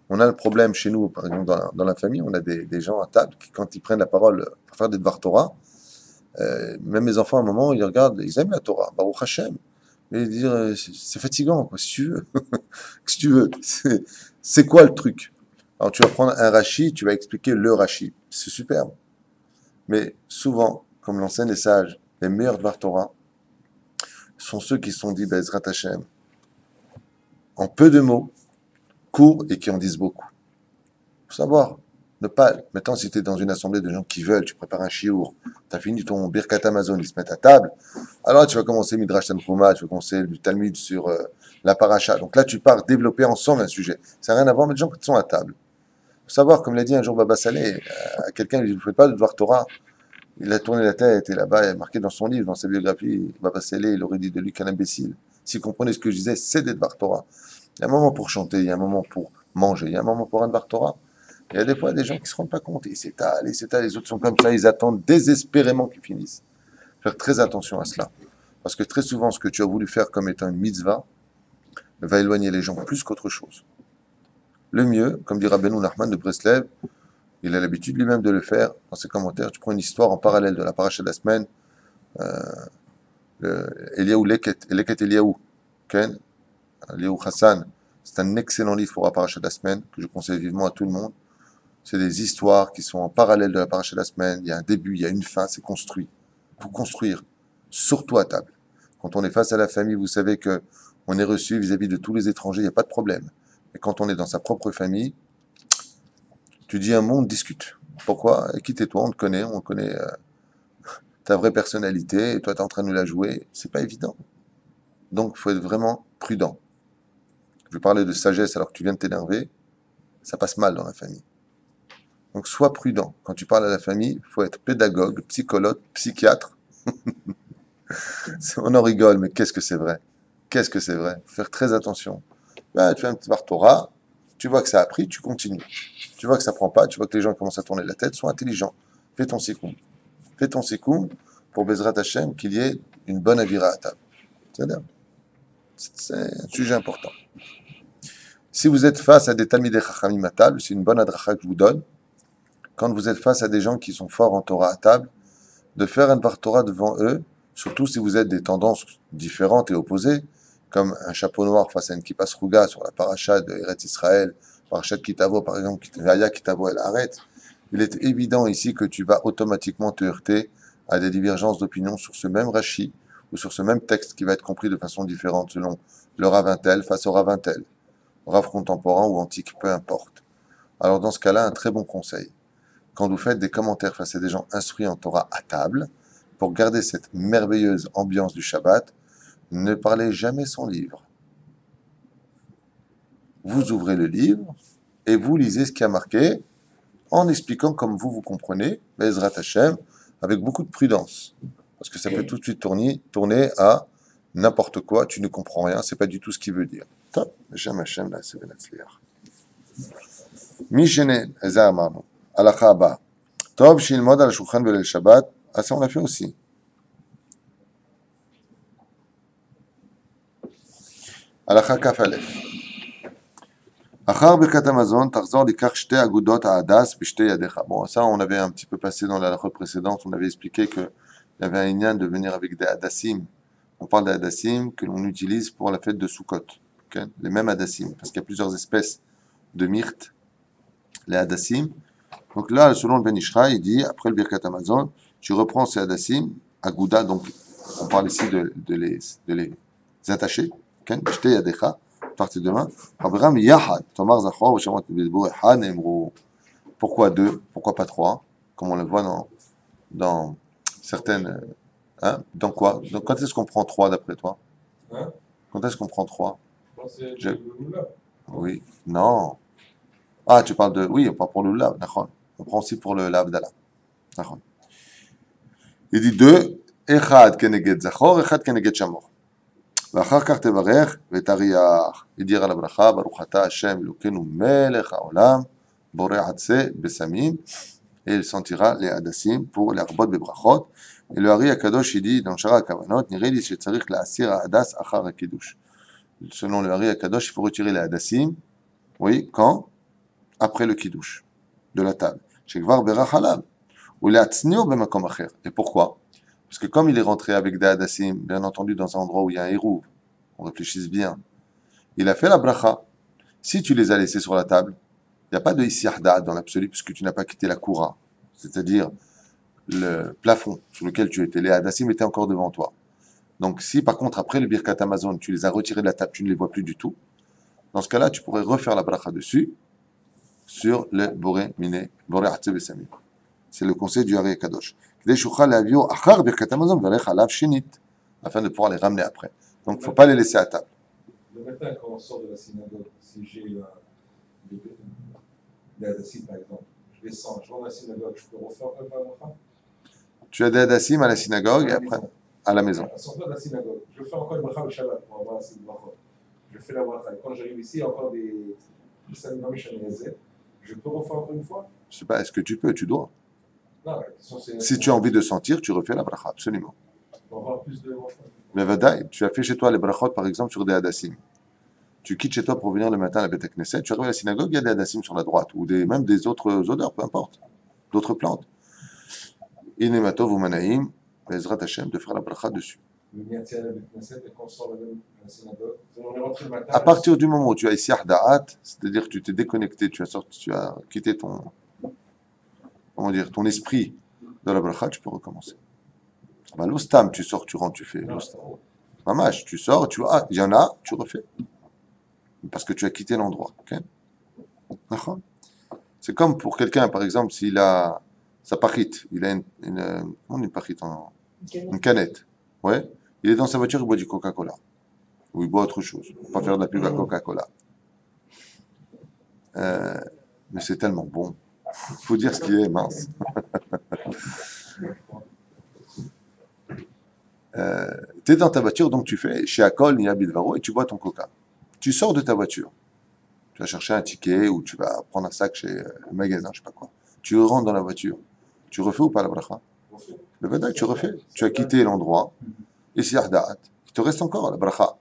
Speaker 3: On a le problème chez nous, par exemple, dans la famille, on a des gens à table qui, quand ils prennent la parole pour faire des Dvar Torah, même mes enfants, à un moment, ils regardent, ils aiment la Torah, Baruch Hashem. Mais ils disent, c'est fatigant, quoi, si tu veux. Si tu veux. C'est quoi le truc? Alors, tu vas prendre un Rashi, tu vas expliquer le Rashi. C'est superbe. Mais souvent, comme l'enseignent les sages, les meilleurs Dvar Torah sont ceux qui se sont dit, Bezrat Hashem, en peu de mots, courts et qui en disent beaucoup. Faut savoir, ne pas, maintenant si tu es dans une assemblée de gens qui veulent, tu prépares un chiour, tu as fini ton Birkat Amazon, ils se mettent à table, alors tu vas commencer Midrash Tanchuma, tu vas commencer du Talmud sur la paracha. Donc là, tu pars développer ensemble un sujet. Ça n'a rien à voir, mais des gens qui sont à table. Faut savoir, comme l'a dit un jour Baba Saleh, à quelqu'un, il dit, vous ne faites pas de Dvar Torah. Il a tourné la tête et là-bas, il est marqué dans son livre, dans sa biographie, Baba Saleh, il aurait dit de lui qu'un imbécile. S'il comprenait ce que je disais, c'est des Dvar Torah. Il y a un moment pour chanter, il y a un moment pour manger, il y a un moment pour un Dvar Torah. Il y a des fois des gens qui ne se rendent pas compte. Ils s'étalent, les autres sont comme ça, ils attendent désespérément qu'ils finissent. Faire très attention à cela. Parce que très souvent, ce que tu as voulu faire comme étant une mitzvah va éloigner les gens plus qu'autre chose. Le mieux, comme dit Rabbeinu Nachman de Breslev, il a l'habitude lui-même de le faire dans ses commentaires. Tu prends une histoire en parallèle de la paracha de la semaine, Eliaou Leket Eliaou, Ken, Eliaou Hassan. C'est un excellent livre pour la paracha de la semaine que je conseille vivement à tout le monde. C'est des histoires qui sont en parallèle de la paracha de la semaine. Il y a un début, il y a une fin, c'est construit. Il faut construire, surtout à table. Quand on est face à la famille, vous savez que on est reçu vis-à-vis de tous les étrangers, il n'y a pas de problème. Mais quand on est dans sa propre famille, tu dis un mot, on discute. Pourquoi? Et qui tais-toi, on connaît ta vraie personnalité, et toi tu es en train de nous la jouer. C'est pas évident. Donc il faut être vraiment prudent. Je vais parler de sagesse alors que tu viens de t'énerver. Ça passe mal dans la famille. Donc sois prudent. Quand tu parles à la famille, il faut être pédagogue, psychologue, psychiatre. On en rigole, mais qu'est-ce que c'est vrai? Qu'est-ce que c'est vrai? Faut faire très attention. Ben, tu fais un petit Dvar Torah, tu vois que ça a pris, tu continues. Tu vois que ça prend pas, tu vois que les gens commencent à tourner la tête, sois intelligent. Fais ton sikoum. Fais ton sikoum pour Bezrat Hashem qu'il y ait une bonne avira à table. C'est un sujet important. Si vous êtes face à des Talmidei Chachamim à table, c'est une bonne adracha que je vous donne. Quand vous êtes face à des gens qui sont forts en Torah à table, de faire un Dvar Torah devant eux, surtout si vous êtes des tendances différentes et opposées, comme un chapeau noir face à une kippa sruga sur la paracha de Eretz Israël, paracha de Kitavo par exemple, Vaya Kitavo El Haaretz, il est évident ici que tu vas automatiquement te heurter à des divergences d'opinion sur ce même Rashi ou sur ce même texte qui va être compris de façon différente selon le Rav Intel face au Rav Intel, Rav contemporain ou antique, peu importe. Alors dans ce cas-là, un très bon conseil. Quand vous faites des commentaires face à des gens instruits en Torah à table, pour garder cette merveilleuse ambiance du Shabbat, ne parlez jamais sans livre. Vous ouvrez le livre et vous lisez ce qui a marqué en expliquant comme vous comprenez, Bezrat Hashem, avec beaucoup de prudence. Parce que ça peut tout de suite tourner à n'importe quoi, tu ne comprends rien, c'est pas du tout ce qu'il veut dire. Top, Hashem Hashem, là, c'est Benatzliach. Mishene, Eza Amarno. Halakha Abba. Tov shilmod al shulchan belel Shabbat. Ah, ça on l'a fait aussi. Halakha Kaf Aleph. Achar birkat Hamazon, tarzor likach shte agudot ha'adas b'shte yadecha. Bon, ça on avait un petit peu passé dans la halakha précédente, on avait expliqué qu'il y avait un inyan de venir avec des hadassim. On parle des hadassim que l'on utilise pour la fête de Sukkot. Okay? Les mêmes hadassim, parce qu'il y a plusieurs espèces de myrtes, les hadassim. Donc là, selon le Ben Ishra, il dit, après le Birkat Hamazon, tu reprends ces hadassim, agouda, donc on parle ici de les attacher, b'shte yadecha, partir demain. Abraham Yahad, Tomar Zachor, Shamat Bilbo, Han Emro. Pourquoi deux? Pourquoi pas trois? Comme on le voit dans certaines. Hein? Dans quoi? Donc, quand est-ce qu'on prend trois d'après toi? Hein? Quand est-ce qu'on prend trois? Je... Oui. Non. Ah, tu parles de. Oui, on parle pour le Lulav, d'accord. On prend aussi pour le Lavdala. D'accord. Il dit deux. Echad Keneged Zachor, Echad Keneged Shamor. ואחר כך תברך ותריח. וdire על הברכה, ברוך אתה השם אלוקינו מלך העולם, בורא עצי בשמים, et il sentira les hadassim pour les arbot bebrachot. Et le Hari Akadosh, il dit dans Shara Kavanot, niré li shetzarich la'asir hadas achar hakidush. Selon le Hari Akadosh, il faut retirer les hadassim, oui, quand? Après le kiddush, de la table. Shekvar berach halav, ou le'atznio b'makom acher. Et pourquoi? Parce que comme il est rentré avec des hadassim, bien entendu dans un endroit où il y a un hérouv, on réfléchisse bien, il a fait la bracha. Si tu les as laissés sur la table, il n'y a pas de isyahda dans l'absolu puisque tu n'as pas quitté la koura, c'est-à-dire le plafond sur lequel tu étais. Les hadassim étaient encore devant toi. Donc si par contre après le birkat Amazon, tu les as retirés de la table, tu ne les vois plus du tout, dans ce cas-là, tu pourrais refaire la bracha dessus sur le boré miné, boré hatze besamim. C'est le conseil du Hari Kadosh. Afin de pouvoir les ramener après. Donc il ne faut pas les laisser à table.
Speaker 1: Le matin, quand on sort de la synagogue, si j'ai des hadassim par exemple, je descends, je rentre dans la synagogue, je peux refaire un peu la bracha?
Speaker 3: Tu as des hadassim à la synagogue et après à la maison.
Speaker 1: À sortir de la synagogue, je fais encore une bracha le Shabbat pour avoir assez de bracha. Je fais la bracha. Et quand j'arrive ici, il y a encore des samimam shanezet. Je peux refaire encore une fois?
Speaker 3: Je ne sais pas, est-ce que tu peux, tu dois.
Speaker 1: Non, la question c'est.
Speaker 3: Si tu as envie de sentir, tu refais la bracha, absolument.
Speaker 1: Pour avoir plus de bracha.
Speaker 3: Mais vadaï, tu as fait chez toi les brachot par exemple sur des hadassim. Tu quittes chez toi pour venir le matin à la Beth Knesset, tu arrives à la synagogue, il y a des hadassim sur la droite, ou même des autres odeurs, peu importe, d'autres plantes. Inematov ou manaïm, Bezrat Hashem, de faire la bracha dessus.
Speaker 1: Le miyati à la Beth Knesset et qu'on sort à la synagogue. On est rentré le matin.
Speaker 3: À partir du moment où tu as ici da'at, c'est-à-dire que tu t'es déconnecté, tu as quitté ton, comment dire, ton esprit de la bracha, tu peux recommencer. Bah, l'ostam, tu sors, tu rentres, tu fais l'ostam. Mamash, tu sors, tu vois, il y en a, tu refais. Parce que tu as quitté l'endroit. Okay? C'est comme pour quelqu'un, par exemple, s'il a sa pachite, il a une pachite une canette. Ouais. Il est dans sa voiture, il boit du Coca-Cola. Ou il boit autre chose. Il ne faut pas faire de la pub à Coca-Cola. Mais c'est tellement bon. Il faut dire ce qui est, mince. Tu es dans ta voiture, donc tu fais chez Akol, Nia Bidvaro, et tu bois ton Coca. Tu sors de ta voiture. Tu vas chercher un ticket ou tu vas prendre un sac chez le magasin, je sais pas quoi. Tu rentres dans la voiture. Tu refais ou pas la bracha? Le Vadaï, tu refais. Tu as quitté l'endroit. Et si Ahdaat, il te reste encore la bracha.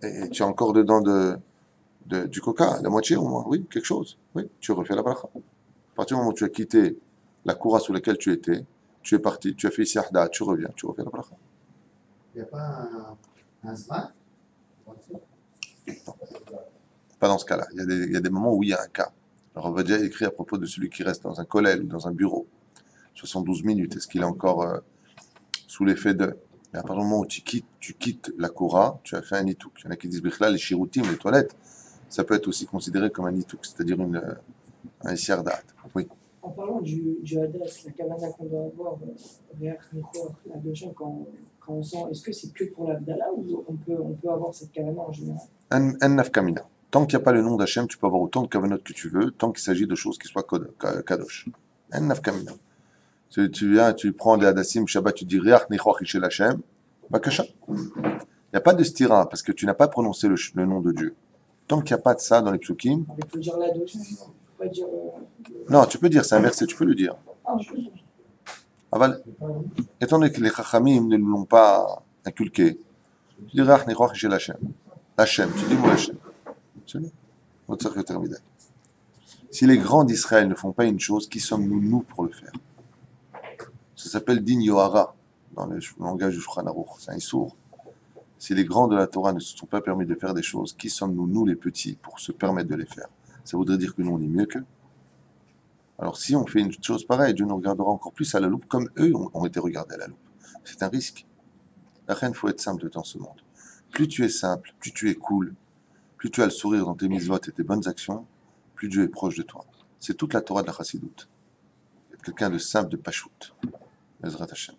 Speaker 3: Et tu as encore dedans du coca, la moitié au moins, oui, quelque chose. Oui, tu refais la bracha. À partir du moment où tu as quitté la coura sous laquelle tu étais, tu es parti, tu as fait ici Ahdaat, tu reviens, tu refais la bracha.
Speaker 2: Il n'y a pas un zman?
Speaker 3: Pas dans ce cas-là. Il y a des moments où il y a un cas. Alors on va déjà écrire à propos de celui qui reste dans un kollel ou dans un bureau. 72 minutes, est-ce qu'il est encore sous l'effet de... Mais à partir du moment où tu quittes la Korah, tu as fait un nitouk. Il y en a qui disent, les chiroutim, les toilettes, ça peut être aussi considéré comme un nitouk, c'est-à-dire un isyardat. Oui.
Speaker 4: En parlant du hadas, la kavana qu'on doit avoir, la deuxième, quand on sent, est-ce que c'est que pour l'Abdallah ou on peut avoir cette kavana en général?
Speaker 3: Un nafkamina. Tant qu'il n'y a pas le nom d'Hachem, tu peux avoir autant de kavanot que tu veux, tant qu'il s'agit de choses qui soient kadosh. Un nafkamina. Tu viens, tu prends les hadassim, Shabbat, tu dis Riach Nichoach Ishel Hashem, Bakasha. Il n'y a pas de stira, parce que tu n'as pas prononcé le nom de Dieu. Tant qu'il n'y a pas de ça dans les psukim.
Speaker 4: Il faut dire la deuxième, il ne faut pas dire.
Speaker 3: Non, tu peux dire, c'est un verset, tu peux le dire.
Speaker 4: Ah, je peux dire.
Speaker 3: Aval, étant donné que les chachamim ne l'ont pas inculqué, tu dis Riach Nichoach Ishel Hashem. Hashem, tu dis moi Hashem. C'est bon. Si les grands d'Israël ne font pas une chose, qui sommes-nous, nous, pour le faire? Ça s'appelle din yohara dans le langage du Shulchan Aruch. C'est un sourd. Si les grands de la Torah ne se sont pas permis de faire des choses, qui sommes-nous, nous les petits, pour se permettre de les faire? Ça voudrait dire que nous, on est mieux qu'eux. Alors si on fait une chose pareille, Dieu nous regardera encore plus à la loupe, comme eux ont été regardés à la loupe. C'est un risque. La reine, il faut être simple dans ce monde. Plus tu es simple, plus tu es cool, plus tu as le sourire dans tes mitzvot et tes bonnes actions, plus Dieu est proche de toi. C'est toute la Torah de la Chassidoute. Être quelqu'un de simple, de pachout. Bezrat Hashem.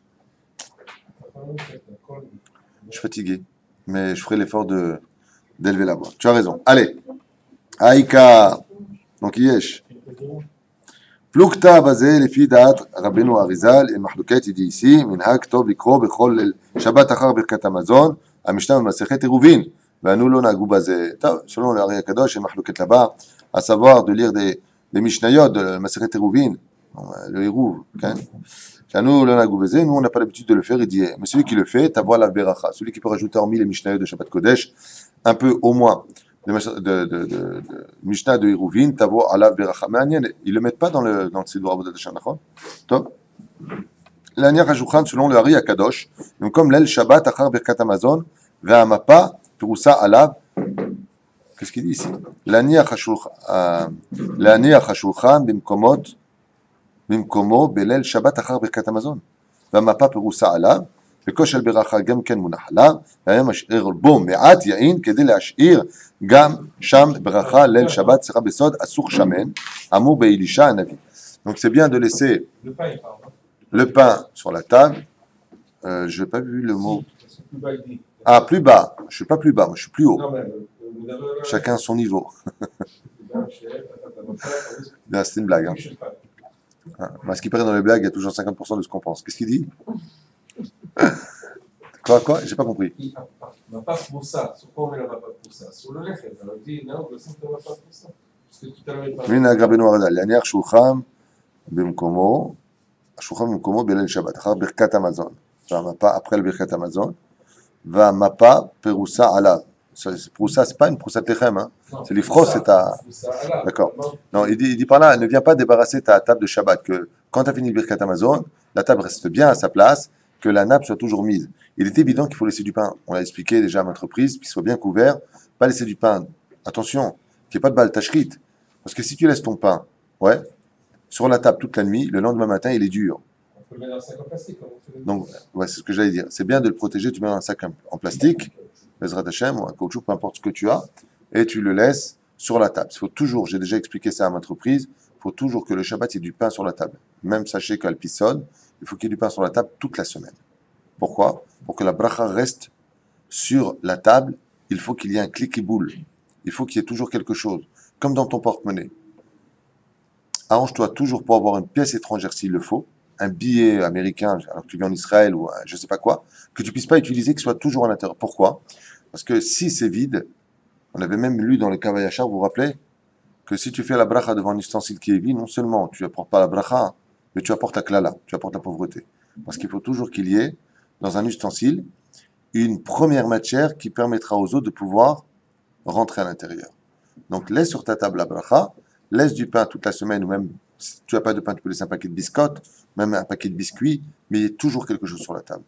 Speaker 3: Je suis fatigué, mais je ferai l'effort d'élever la voix. Tu as raison. Allez. Aïka. Donc, yesh. Plukta basé les filles d'At, Rabbeinu Arizal, et Mahlouket, il dit ici, Minhak Tov Likro, Bechol, Shabbat Achar Birkat Amazon, המשנה במסכת עירובין, ואנו לא נהגו בזה. טוב, selon le Hari Akadosh, et Mahloket là-bas, à savoir de lire des Mishnayot de la Masechet Eruvin, le Hérouv, nous, nous, on n'a pas l'habitude de le faire, il dit, mais celui qui le fait, t'avoie la beracha. Celui qui peut rajouter hormis les Mishnayot de Shabbat Kodesh, un peu au moins de Mishnah de Hérouvin, t'avoie la beracha. Mais ils le mettent pas dans le Siddur Avodat Hashem, d'accord? Top. L'Aniach HaShulchan, selon le Hari Akadosh, donc comme l'El Shabbat, Achar Birkat Hamazon, Ve'amapa, Pirousa Alav. Qu'est-ce qu'il dit ici? L'Aniach HaShulchan, במקומו בליל שבת אחר ברכת המזון. והמפה פירוסה עליו, וכושר ברכה גם כן מונח עליו, והיה משאיר בו מעט יין כדי להשאיר גם שם ברכה ליל שבת, סליחה בסוד, אסוך שמן, אמור באלישע הנביא. Donc c'est bien de laisser le pain sur la table. Je n'ai pas vu le mot. Ah, plus bas. Je ne suis pas plus bas, moi je suis plus haut. Chacun son niveau. C'est une blague. Hein. À ce qui paraît dans les blagues, il y a toujours 50% de ce qu'on pense. Qu'est-ce qu'il dit? Quoi? J'ai pas compris.
Speaker 1: Mapa proussa. Sur quoi on met la mapa proussa? Sur le lechem. Alors il dit, non, on sent que la mapa proussa. Parce que tout à l'heure, il parle.
Speaker 3: Mina Grabenu Aradal. L'aniach shulchan b'mkomo. Shulchan b'mkomo b'leil Shabbat. Achar birkat Hamazon. Mapa après le birkat Hamazon. Va mapa peroussa alav. Proussa, c'est pas une proussa lechem, hein. C'est l'ifros, c'est ta. D'accord. Non, il dit par là, ne viens pas débarrasser ta table de Shabbat, que quand tu as fini le Birkat Hamazon, la table reste bien à sa place, que la nappe soit toujours mise. Il est évident qu'il faut laisser du pain. On l'a expliqué déjà à maintes reprises, qu'il soit bien couvert, pas laisser du pain. Attention, qu'il n'y ait pas de balle tachrit. Parce que si tu laisses ton pain, ouais, sur la table toute la nuit, le lendemain matin, il est dur.
Speaker 1: On peut le mettre dans un sac en plastique.
Speaker 3: Donc, ouais, c'est ce que j'allais dire. C'est bien de le protéger, tu mets dans un sac en plastique, Bezrat Hashem, ou un caoutchouc, peu importe ce que tu as, et tu le laisses sur la table. Il faut toujours, j'ai déjà expliqué ça à maintes reprises, il faut toujours que le Shabbat, il y ait du pain sur la table. Même sachez qu'à l'Pisson, il faut qu'il y ait du pain sur la table toute la semaine. Pourquoi? Pour que la bracha reste sur la table, il faut qu'il y ait un clic et boule. Il faut qu'il y ait toujours quelque chose. Comme dans ton porte-monnaie. Arrange-toi toujours pour avoir une pièce étrangère s'il le faut, un billet américain, alors que tu viens en Israël ou je ne sais pas quoi, que tu ne puisses pas utiliser, qu'il soit toujours à l'intérieur. Pourquoi? Parce que si c'est vide, on avait même lu dans le Kavayachar, vous vous rappelez, que si tu fais la bracha devant un ustensile qui est vide, non seulement tu n'apportes pas la bracha, mais tu apportes la klala, tu apportes la pauvreté. Parce qu'il faut toujours qu'il y ait, dans un ustensile, une première matière qui permettra aux autres de pouvoir rentrer à l'intérieur. Donc laisse sur ta table la bracha, laisse du pain toute la semaine, ou même si tu n'as pas de pain, tu peux laisser un paquet de biscottes, même un paquet de biscuits, mais il y a toujours quelque chose sur la table.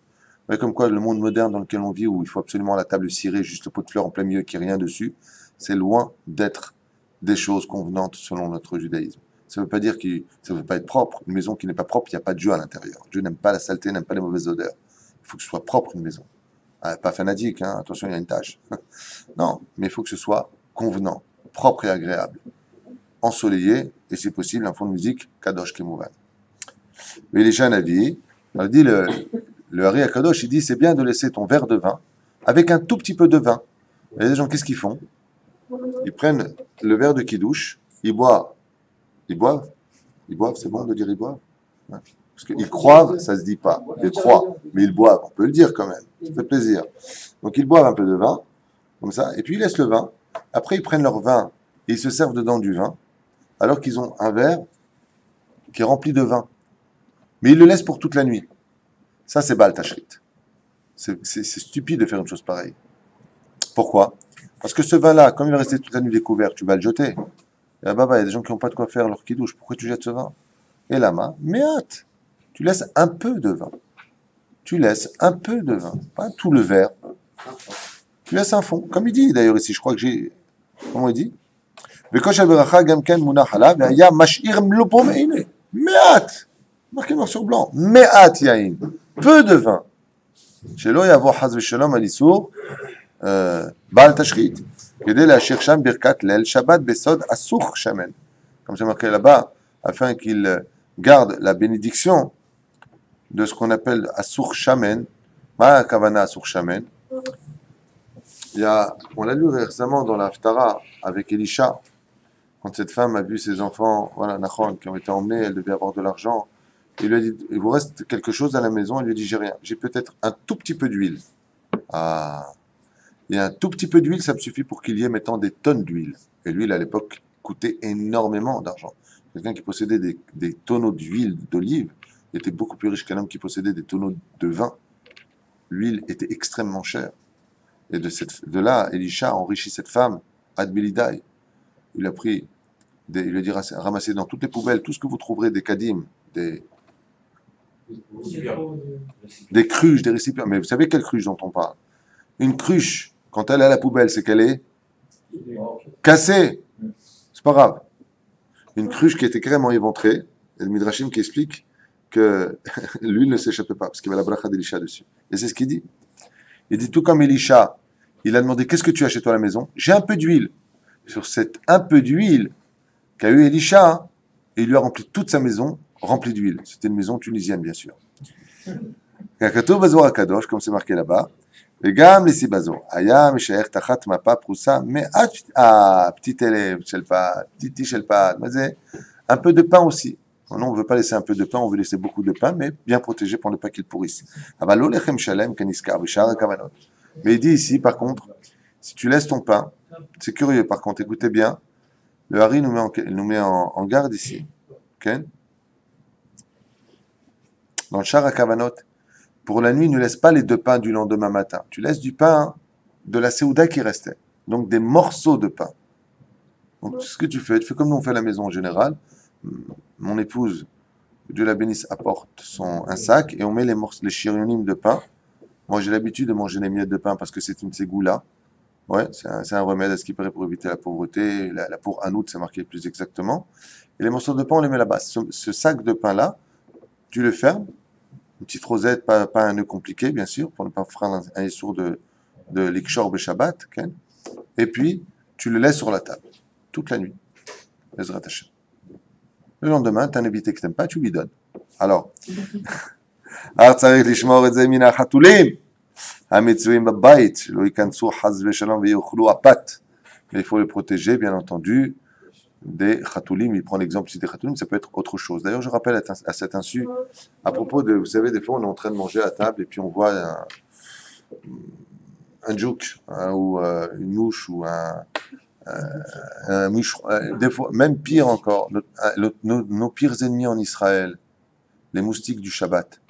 Speaker 3: Mais comme quoi, le monde moderne dans lequel on vit, où il faut absolument la table cirée, juste le pot de fleurs en plein milieu, qui n'y a rien dessus, c'est loin d'être des choses convenantes selon notre judaïsme. Ça ne veut pas dire que ça ne veut pas être propre. Une maison qui n'est pas propre, il n'y a pas de Dieu à l'intérieur. Dieu n'aime pas la saleté, n'aime pas les mauvaises odeurs. Il faut que ce soit propre, une maison. Ah, pas fanatique, hein, attention, il y a une tâche. Non, mais il faut que ce soit convenant, propre et agréable. Ensoleillé, et si possible, un fond de musique, Kadosh Kemouvan. Mais les Navi, il dit le Hari Akadosh, il dit c'est bien de laisser ton verre de vin avec un tout petit peu de vin. Et les gens, qu'est-ce qu'ils font? Ils prennent le verre de Kiddush, ils boivent. Ils boivent, c'est bon de dire ils boivent? Ouais. Parce qu'ils croient, ça se dit pas. Ils croient, mais ils boivent. On peut le dire quand même. Ça fait plaisir. Donc ils boivent un peu de vin, comme ça, et puis ils laissent le vin. Après, ils prennent leur vin et ils se servent dedans du vin, alors qu'ils ont un verre qui est rempli de vin. Mais ils le laissent pour toute la nuit. Ça, c'est Baal Tashrit. C'est stupide de faire une chose pareille. Pourquoi? Parce que ce vin-là, comme il va rester toute la nuit découvert, tu vas le jeter. Et là-bas, il y a des gens qui n'ont pas de quoi faire leur kidouche. Pourquoi tu jettes ce vin? Et là-bas, mais hâte. Tu laisses un peu de vin. Tu laisses un peu de vin. Pas tout le verre. Tu laisses un fond. Comme il dit d'ailleurs ici, je crois que j'ai... Comment il dit? Marqué noir sur blanc. Me'at yain. Peu de vin. Shelo yavo haz v'shalom al isur Baal Tashrit. Kedé la shirsham birkat lel Shabbat besod asur shamen. Comme c'est marqué là-bas, afin qu'il garde la bénédiction de ce qu'on appelle asur shamen. Ma kavana asur shamen. On l'a lu récemment dans la Haftara avec Elisha. Quand cette femme a vu ses enfants, voilà, Nachon, qui ont été emmenés, elle devait avoir de l'argent. Il lui a dit, il vous reste quelque chose à la maison? Elle lui a dit, j'ai rien. J'ai peut-être un tout petit peu d'huile. Ah, Et un tout petit peu d'huile, ça me suffit pour qu'il y ait, mettons, des tonnes d'huile. Et l'huile, à l'époque, coûtait énormément d'argent. Quelqu'un qui possédait des tonneaux d'huile d'olive était beaucoup plus riche qu'un homme qui possédait des tonneaux de vin. L'huile était extrêmement chère. Et de là, Elisha a enrichi cette femme, Adbilidai. Il a pris, il lui a dit ramassez dans toutes les poubelles tout ce que vous trouverez, des kadim, des cruches, des récipients. Mais vous savez quelle cruche dont on parle? Une cruche, quand elle est à la poubelle, c'est qu'elle est cassée. C'est pas grave. Une cruche qui était carrément éventrée, et le Midrashim qui explique que l'huile ne s'échappait pas, parce qu'il y avait la bracha d'Elisha dessus. Et c'est ce qu'il dit. Il dit, tout comme Elisha, il a demandé, qu'est-ce que tu as chez toi à la maison? J'ai un peu d'huile. Sur cet un peu d'huile qu'a eu Elisha, il lui a rempli toute sa maison, remplie d'huile. C'était une maison tunisienne, bien sûr. Kakato Bazo Akadosh, comme c'est marqué là-bas. וגם לסיבזו, היה משייך תחת מפה פרוסה מעט, petit élève, petit שלפת, מה זה? Un peu de pain aussi. Non, on ne veut pas laisser un peu de pain, on veut laisser beaucoup de pain, mais bien protégé pour ne pas qu'il pourrisse. אבל לא לחם שלם כנזכר בשאר הכוונות. Mais il dit ici, par contre, si tu laisses ton pain, c'est curieux par contre, écoutez bien, le Hari nous met en garde ici. Okay? Dans le Shara Kavanot, pour la nuit, ne laisse pas les deux pains du lendemain matin. Tu laisses du pain de la Séouda qui restait. Donc des morceaux de pain. Donc ce que tu fais comme nous on fait à la maison en général. Mon épouse, que Dieu la bénisse, apporte un sac et on met les chirionymes de pain. Moi j'ai l'habitude de manger les miettes de pain parce que c'est une ségoula. Ouais, c'est un remède à ce qui paraît pour éviter la pauvreté. La pour un août, c'est marqué plus exactement. Et les morceaux de pain, on les met là-bas. Ce sac de pain-là, tu le fermes. Une petite rosette, pas un nœud compliqué, bien sûr, pour ne pas faire un issour de l'ikshor be-shabbat. Okay? Et puis, tu le laisses sur la table, toute la nuit. Ezrat Hashem. Le lendemain, tu as un invité que tu n'aimes pas, tu lui donnes. Alors, mais il faut le protéger, bien entendu, des chatoulim. Il prend l'exemple ici des chatoulim, ça peut être autre chose. D'ailleurs, je rappelle à cet insu, à propos de, vous savez, des fois on est en train de manger à table et puis on voit un djouk, hein, ou une mouche, ou un moucheron. Des fois, même pire encore, nos pires ennemis en Israël, les moustiques du Shabbat,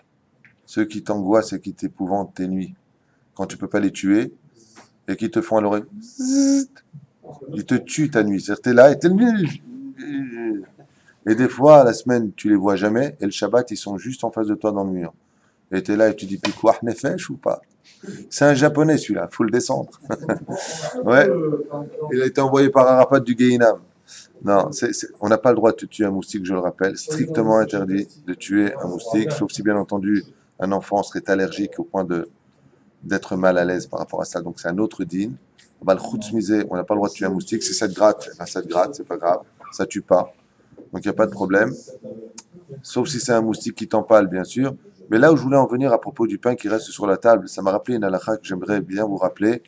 Speaker 3: ceux qui t'angoissent et qui t'épouvantent tes nuits, quand tu ne peux pas les tuer et qui te font à l'oreille. Ils te tuent ta nuit. C'est-à-dire, t'es là et des fois, la semaine, tu les vois jamais, et le Shabbat, ils sont juste en face de toi dans le mur. Et t'es là et tu dis, puis quoi, nefesh ou pas? C'est un japonais celui-là, faut le descendre. Ouais. Il a été envoyé par Arafat du Guéinam. Non, on n'a pas le droit de tuer un moustique, je le rappelle. Strictement interdit de tuer un moustique, sauf si bien entendu un enfant serait allergique au point d'être mal à l'aise par rapport à ça. Donc c'est un autre dîne. On n'a pas le droit de tuer un moustique. Si ça te gratte, ça te gratte, c'est pas grave. Ça tue pas. Donc il n'y a pas de problème. Sauf si c'est un moustique qui t'empale, bien sûr. Mais là où je voulais en venir à propos du pain qui reste sur la table, ça m'a rappelé une halakha que j'aimerais bien vous rappeler.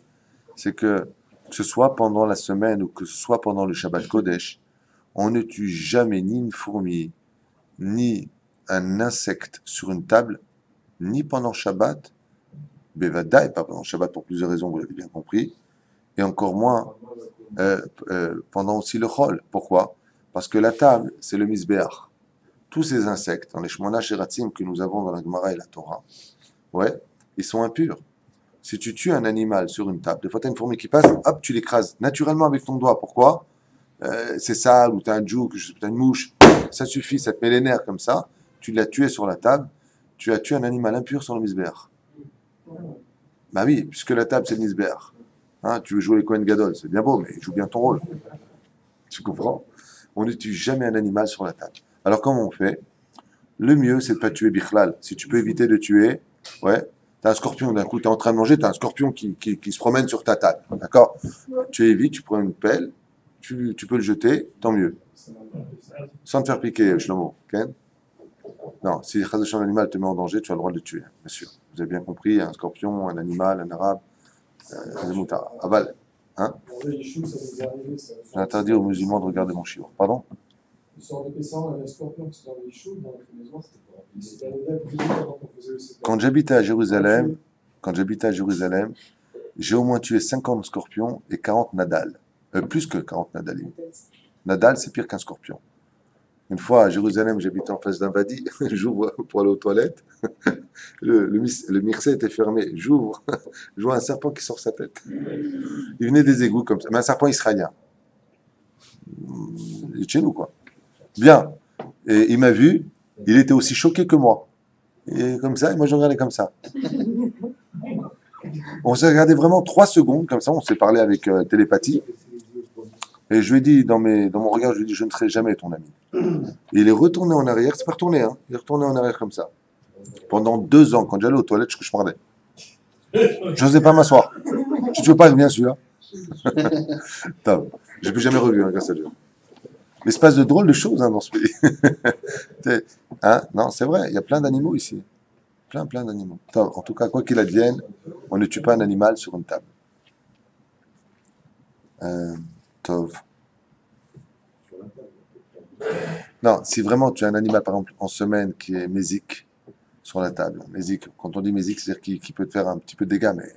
Speaker 3: C'est que ce soit pendant la semaine ou que ce soit pendant le Shabbat Kodesh, on ne tue jamais ni une fourmi, ni un insecte sur une table, ni pendant Shabbat, Bevada, et pas pendant Shabbat pour plusieurs raisons, vous l'avez bien compris, et encore moins pendant aussi le Chol. Pourquoi? Parce que la table, c'est le Mizbeach. Tous ces insectes, dans les Shmona Sheratzim que nous avons dans la Gemara et la Torah, ouais, ils sont impurs. Si tu tues un animal sur une table, des fois tu as une fourmi qui passe, hop, tu l'écrases naturellement avec ton doigt. Pourquoi? C'est sale, ou tu as un djouk, tu as une mouche, ça suffit, ça te met les nerfs comme ça, tu l'as tué sur la table, tu as tué un animal impur sur le Mizbeach. Bah oui, puisque la table c'est le Mizbeach. Hein, tu veux jouer les Kohen Gadol, c'est bien beau, mais joue bien ton rôle. Tu comprends? On ne tue jamais un animal sur la table. Alors comment on fait? Le mieux c'est de ne pas tuer Bichlal. Si tu peux éviter de tuer, ouais, tu as un scorpion, d'un coup tu es en train de manger, tu as un scorpion qui se promène sur ta table. D'accord? Tu évites, tu prends une pelle, tu peux le jeter, tant mieux. Sans te faire piquer, Shlomo. Okay? Non, si un animal te met en danger, tu as le droit de le tuer, bien sûr. Vous avez bien compris, un scorpion, un animal, un arabe, c'est des moutards. Aval, hein? J'ai interdit aux musulmans de regarder mon chiot. Pardon?
Speaker 1: Le soir de Pessah, on avait un scorpion qui se dans les choux, dans la maison, c'était arrivé à plusieurs quand on faisait le séparat.
Speaker 3: Quand j'habitais à Jérusalem, j'ai au moins tué 50 scorpions et 40 Nadal. Plus que 40 Nadalim. Nadal, c'est pire qu'un scorpion. Une fois à Jérusalem, j'habitais en face d'un wadi, j'ouvre pour aller aux toilettes, le mircé était fermé, j'ouvre, je vois un serpent qui sort sa tête. Il venait des égouts comme ça, mais un serpent israélien. Il est de chez nous, quoi. Bien. Et il m'a vu, il était aussi choqué que moi. Et comme ça, et moi je regardais comme ça. On s'est regardé vraiment 3 secondes, comme ça, on s'est parlé avec télépathie. Et je lui ai dit, dans mon regard, je lui ai dit, je ne serai jamais ton ami. Et il est retourné en arrière, c'est pas retourné, hein. Il est retourné en arrière comme ça. Pendant 2 ans, quand j'allais aux toilettes, je cauchemardais. Je n'osais pas m'asseoir. Tu ne veux pas, bien celui-là. Je n'ai plus jamais revu, hein, grâce à Dieu. Mais il se passe de drôles de choses hein, dans ce pays. Hein? Non, c'est vrai, il y a plein d'animaux ici. Plein d'animaux. En tout cas, quoi qu'il advienne, on ne tue pas un animal sur une table. Tov. Non, si vraiment tu as un animal, par exemple, en semaine qui est mésique sur la table. Mésique, quand on dit mésique, c'est-à-dire qu'il peut te faire un petit peu de dégâts, mais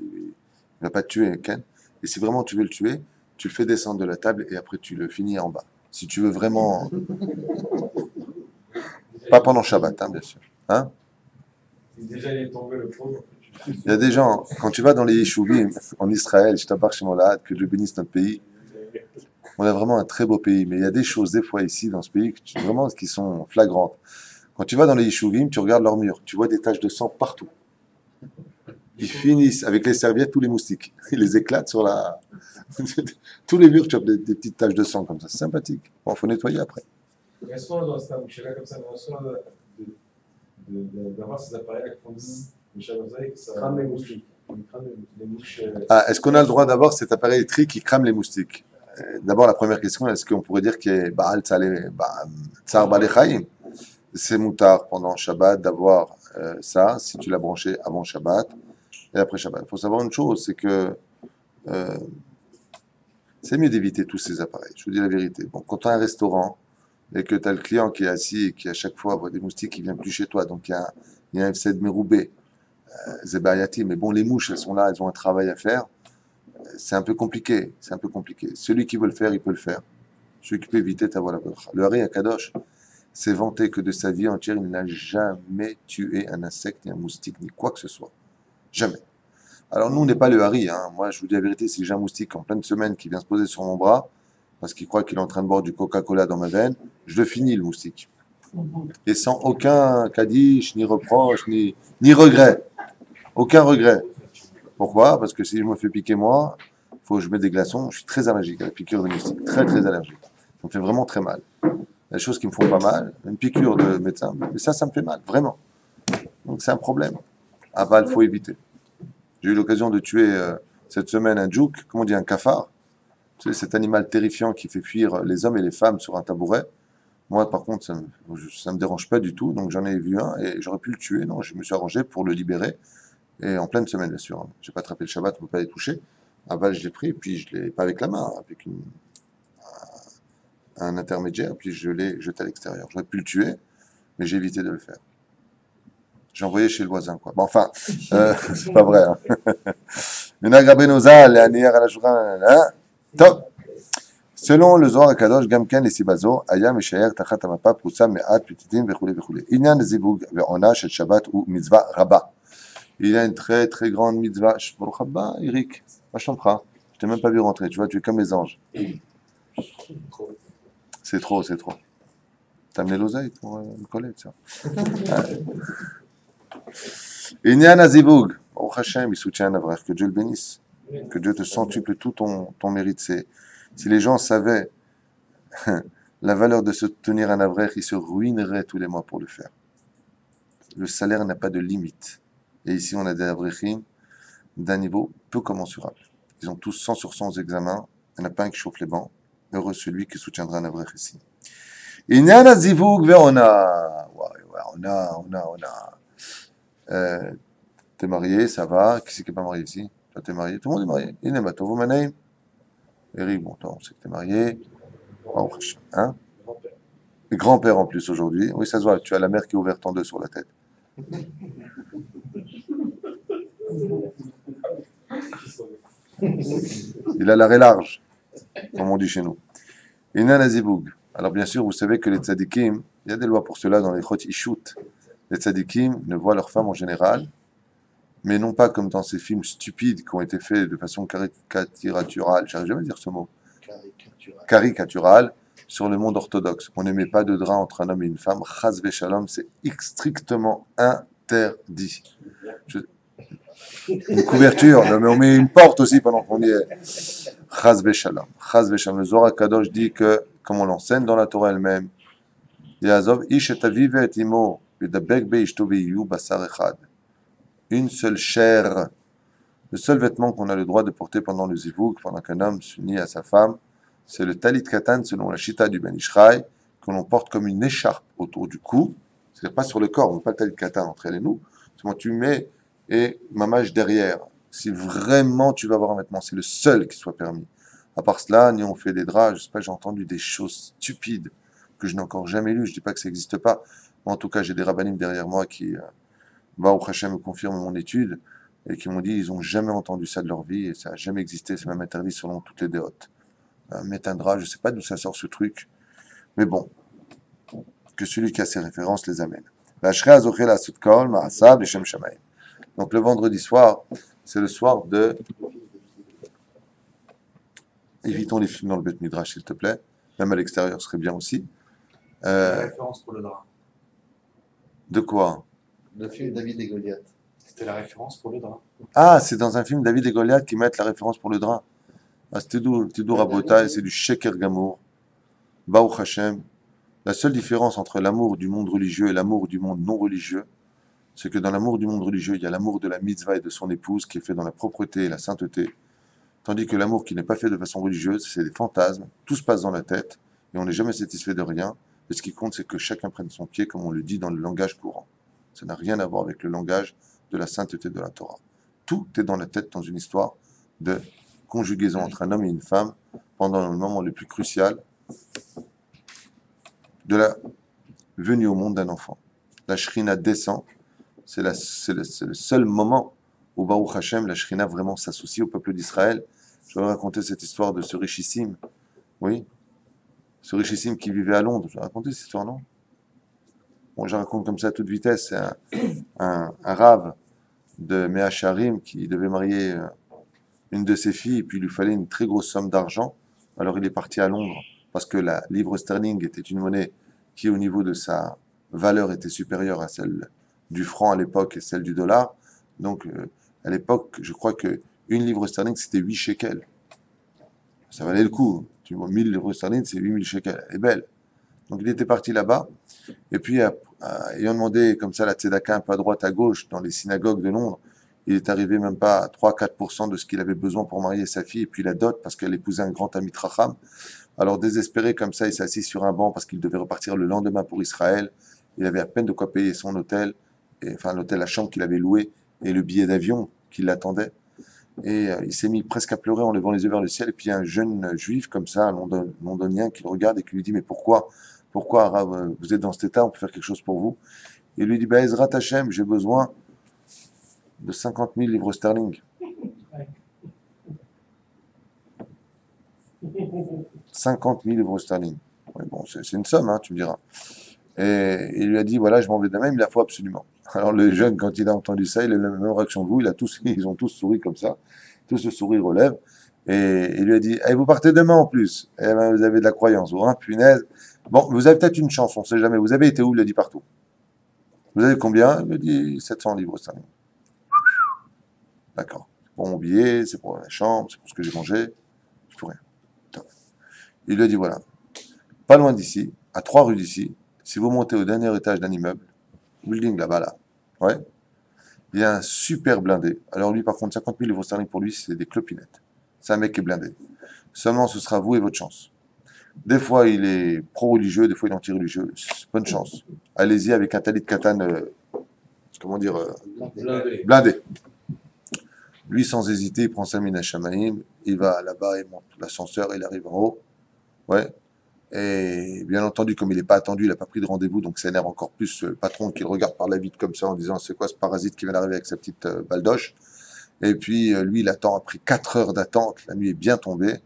Speaker 3: il ne va pas te tuer, Ken. Et si vraiment tu veux le tuer, tu le fais descendre de la table et après tu le finis en bas. Si tu veux vraiment... Pas pendant Shabbat, hein, bien sûr. Hein?
Speaker 1: Déjà, il est tombé le pauvre.
Speaker 3: Il y a des gens, quand tu vas dans les Yeshuvim, en Israël, je t'embarque chez mon laad, que Dieu bénisse notre pays, on a vraiment un très beau pays, mais il y a des choses, des fois, ici, dans ce pays, vraiment, qui sont flagrantes. Quand tu vas dans les Yeshuvim, tu regardes leurs murs, tu vois des taches de sang partout. Ils finissent avec les serviettes, tous les moustiques. Ils les éclatent sur la... Tous les murs, tu as des petites taches de sang comme ça. C'est sympathique. Bon, il faut nettoyer après.
Speaker 1: Est-ce qu'on doit se là comme ça, d'avoir ces appareils qui font zzz, ça crame les moustiques. Les mouches.
Speaker 3: Ah, est-ce qu'on a le droit d'avoir cet appareil électrique qui crame les moustiques? D'abord, la première question, est-ce qu'on pourrait dire qu'il y a Baal Tsar Balechaim? C'est moutard pendant Shabbat d'avoir ça, si tu l'as branché avant Shabbat et après Shabbat. Il faut savoir une chose, c'est que c'est mieux d'éviter tous ces appareils. Je vous dis la vérité. Bon, quand tu as un restaurant et que tu as le client qui est assis et qui à chaque fois voit des moustiques qui viennent plus chez toi, donc il y a un FCD Meroubé, Zebayati, mais bon, les mouches, elles sont là, elles ont un travail à faire. C'est un peu compliqué, Celui qui veut le faire, il peut le faire. Celui qui peut éviter, t'as voilà. Le Hari Akadosh s'est vanté que de sa vie entière, il n'a jamais tué un insecte, ni un moustique, ni quoi que ce soit. Jamais. Alors nous, on n'est pas le Hari. Hein. Moi, je vous dis la vérité, si j'ai un moustique en pleine semaine qui vient se poser sur mon bras, parce qu'il croit qu'il est en train de boire du Coca-Cola dans ma veine, je le finis, le moustique. Et sans aucun kadish, ni reproche, ni regret. Aucun regret. Pourquoi? Parce que si je me fais piquer moi, il faut que je mette des glaçons. Je suis très allergique à la piqûre de moustique. Très, très allergique. Ça me fait vraiment très mal. Il y a des choses qui me font pas mal. Une piqûre de médecin. Mais ça me fait mal. Vraiment. Donc c'est un problème. Ah bah, il faut éviter. J'ai eu l'occasion de tuer cette semaine un djouk, comment on dit, un cafard. Tu sais, cet animal terrifiant qui fait fuir les hommes et les femmes sur un tabouret. Moi, par contre, ça me dérange pas du tout. Donc j'en ai vu un et j'aurais pu le tuer. Non, je me suis arrangé pour le libérer. Et en pleine semaine, bien sûr. Hein. Je n'ai pas attrapé le Shabbat, on ne peut pas les toucher. À balle, je l'ai pris, puis je l'ai pas avec la main, avec un intermédiaire, puis je l'ai jeté à l'extérieur. J'aurais pu le tuer, mais j'ai évité de le faire. J'ai envoyé chez le voisin, quoi. Bon, enfin, c'est pas vrai. Top. Selon le Zohar HaKadosh, Gamken et Sibazo, Ayam et Shayer, Tachat Amapa, Proussa, Me'at, Petitim, Vechoulé, Vechoulé. Inyan Zibug, Ve'ona, Shel Shabbat ou Mitzvah Rabba. Il a une très très grande mitzvah. Baruch haba, Eric, je t'ai même pas vu rentrer, tu vois, tu es comme les anges. C'est trop. T'as amené l'oseille pour me coller, ça. Inyan Azibug, Baruch Hashem, il soutient un avrech, que Dieu le bénisse, que Dieu te centuple tout ton mérite. Si les gens savaient la valeur de soutenir un avrech, ils se ruineraient tous les mois pour le faire. Le salaire n'a pas de limite. Et ici, on a des avrechim d'un niveau peu commensurable. Ils ont tous 100 sur 100 aux examens. Il n'y en a pas un qui chauffe les bancs. Heureux celui qui soutiendra un avrech ici. Inyan zivug ve'ona. On a. T'es marié, ça va. Qui c'est qui n'est pas marié ici? Toi, t'es marié. Tout le monde est marié. Inematovou manaim. Eric, bon, toi, on sait que t'es marié. Hein? Et grand-père en plus aujourd'hui. Oui, ça se voit. Tu as la mère qui est ouverte en deux sur la tête. Il a l'arrêt large, comme on dit chez nous. Inan Aziboug. Alors bien sûr, vous savez que les tzadikim, il y a des lois pour cela dans les Chot Ishut. Les tzadikim ne voient leurs femmes en général, mais non pas comme dans ces films stupides qui ont été faits de façon caricaturale, j'arrive jamais à dire ce mot, caricaturale, sur le monde orthodoxe. On ne met pas de drap entre un homme et une femme. Chas v'shalom, c'est strictement interdit. Une couverture, mais on met une porte aussi pendant qu'on y est. Chas v'shalom. Chas v'shalom. Le Zohar Kadosh dit que, comme on l'enseigne dans la Torah elle-même, Yazov, ish et aviv et imo, v'dabek be'ishto ve'yu basar echad. Une seule chair. Le seul vêtement qu'on a le droit de porter pendant le zivouk, pendant qu'un homme s'unit à sa femme, c'est le talit katan selon la chita du Ben Ishraï, que l'on porte comme une écharpe autour du cou, c'est-à-dire pas sur le corps, on n'a pas le talit katan entre elle et nous, seulement tu mets et mamage derrière. Si vraiment tu vas avoir un vêtement, c'est le seul qui soit permis. À part cela, ni on fait des draps, je sais pas, j'ai entendu des choses stupides que je n'ai encore jamais lues, je dis pas que ça n'existe pas, mais en tout cas j'ai des rabbinim derrière moi qui, Baruch Hashem me confirment mon étude, et qui m'ont dit ils n'ont jamais entendu ça de leur vie, et ça n'a jamais existé, c'est même interdit selon toutes les déotes. Mettre un drap, je ne sais pas d'où ça sort ce truc, mais bon, que celui qui a ses références les amène. Donc le vendredi soir, c'est le soir de... Évitons les films dans le Beth Midrash, s'il te plaît, même à l'extérieur ce serait bien aussi.
Speaker 1: La référence pour le drap.
Speaker 3: De quoi?
Speaker 2: Le film David et Goliath.
Speaker 1: C'était la référence pour le drap.
Speaker 3: Ah, c'est dans un film David et Goliath qui mettent la référence pour le drap. Ah, c'était doux Rabotai, c'est du Sheker Gamour. Baruch Hashem. La seule différence entre l'amour du monde religieux et l'amour du monde non religieux, c'est que dans l'amour du monde religieux, il y a l'amour de la mitzvah et de son épouse qui est fait dans la propreté et la sainteté. Tandis que l'amour qui n'est pas fait de façon religieuse, c'est des fantasmes, tout se passe dans la tête et on n'est jamais satisfait de rien. Et ce qui compte, c'est que chacun prenne son pied, comme on le dit dans le langage courant. Ça n'a rien à voir avec le langage de la sainteté de la Torah. Tout est dans la tête dans une histoire de conjugaison entre un homme et une femme pendant le moment le plus crucial de la venue au monde d'un enfant. La Shrina descend, c'est le seul moment où Baruch Hashem, la Shrina vraiment s'associe au peuple d'Israël. Je vais raconter cette histoire de ce richissime, oui, ce richissime qui vivait à Londres. Je vais raconter cette histoire, non? Bon, je raconte comme ça à toute vitesse. C'est un rave de Mea Sharim qui devait marier une de ses filles, et puis il lui fallait une très grosse somme d'argent. Alors il est parti à Londres, parce que la livre sterling était une monnaie qui, au niveau de sa valeur, était supérieure à celle du franc à l'époque et celle du dollar. Donc, à l'époque, je crois que une livre sterling, c'était 8 shekels. Ça valait le coup. Tu vois, 1000 livres sterling, c'est 8000 shekels. Elle est belle. Donc, il était parti là-bas. Et puis, ayant demandé comme ça la tzedaka un peu à droite, à gauche, dans les synagogues de Londres, il est arrivé même pas à 3-4% de ce qu'il avait besoin pour marier sa fille, et puis la dot, parce qu'elle épousait un grand ami Tracham. Alors, désespéré comme ça, il s'est assis sur un banc parce qu'il devait repartir le lendemain pour Israël. Il avait à peine de quoi payer son hôtel, enfin l'hôtel, la chambre qu'il avait loué, et le billet d'avion qui l'attendait. Et il s'est mis presque à pleurer en levant les yeux vers le ciel. Et puis, il y a un jeune juif comme ça, un londonien, qui le regarde et qui lui dit « Mais pourquoi, Rav, vous êtes dans cet état, on peut faire quelque chose pour vous ?» Et il lui dit « Ezrat Hashem, j'ai besoin de 50 000 livres sterling. » 50 000 livres sterling. Ouais, bon, c'est une somme, hein, tu me diras. Et il lui a dit, voilà, je m'en vais de même, il la faut absolument. Alors le jeune, quand il a entendu ça, il a eu la même réaction que vous, ils ont tous souri comme ça, tous ce sourire aux lèvres, et il lui a dit, vous partez demain en plus, eh ben, vous avez de la croyance, vous, hein, punaise. Bon, vous avez peut-être une chance, on ne sait jamais, vous avez été où, il l'a dit partout. Vous avez combien? Il lui a dit 700 livres sterling. D'accord. C'est pour mon billet, c'est pour la chambre, c'est pour ce que j'ai mangé, je pour rien. Top. Il lui a dit, voilà, pas loin d'ici, à 3 rues d'ici, si vous montez au dernier étage d'un immeuble, building là-bas, là, ouais, il y a un super blindé. Alors lui, par contre, 50 000 livres sterling pour lui, c'est des clopinettes. C'est un mec qui est blindé. Seulement, ce sera vous et votre chance. Des fois, il est pro-religieux, des fois, il est anti-religieux. Bonne chance. Allez-y avec un talit katan, comment dire, blindé. Lui, sans hésiter, il prend sa mine à Shamaïm, il va là-bas, il monte l'ascenseur, il arrive en haut. Ouais. Et bien entendu, comme il n'est pas attendu, il n'a pas pris de rendez-vous, donc ça énerve encore plus le patron qui le regarde par la vitre comme ça en disant c'est quoi ce parasite qui vient d'arriver avec sa petite baldoche. Et puis, lui, il attend, après 4 heures d'attente, la nuit est bien tombée.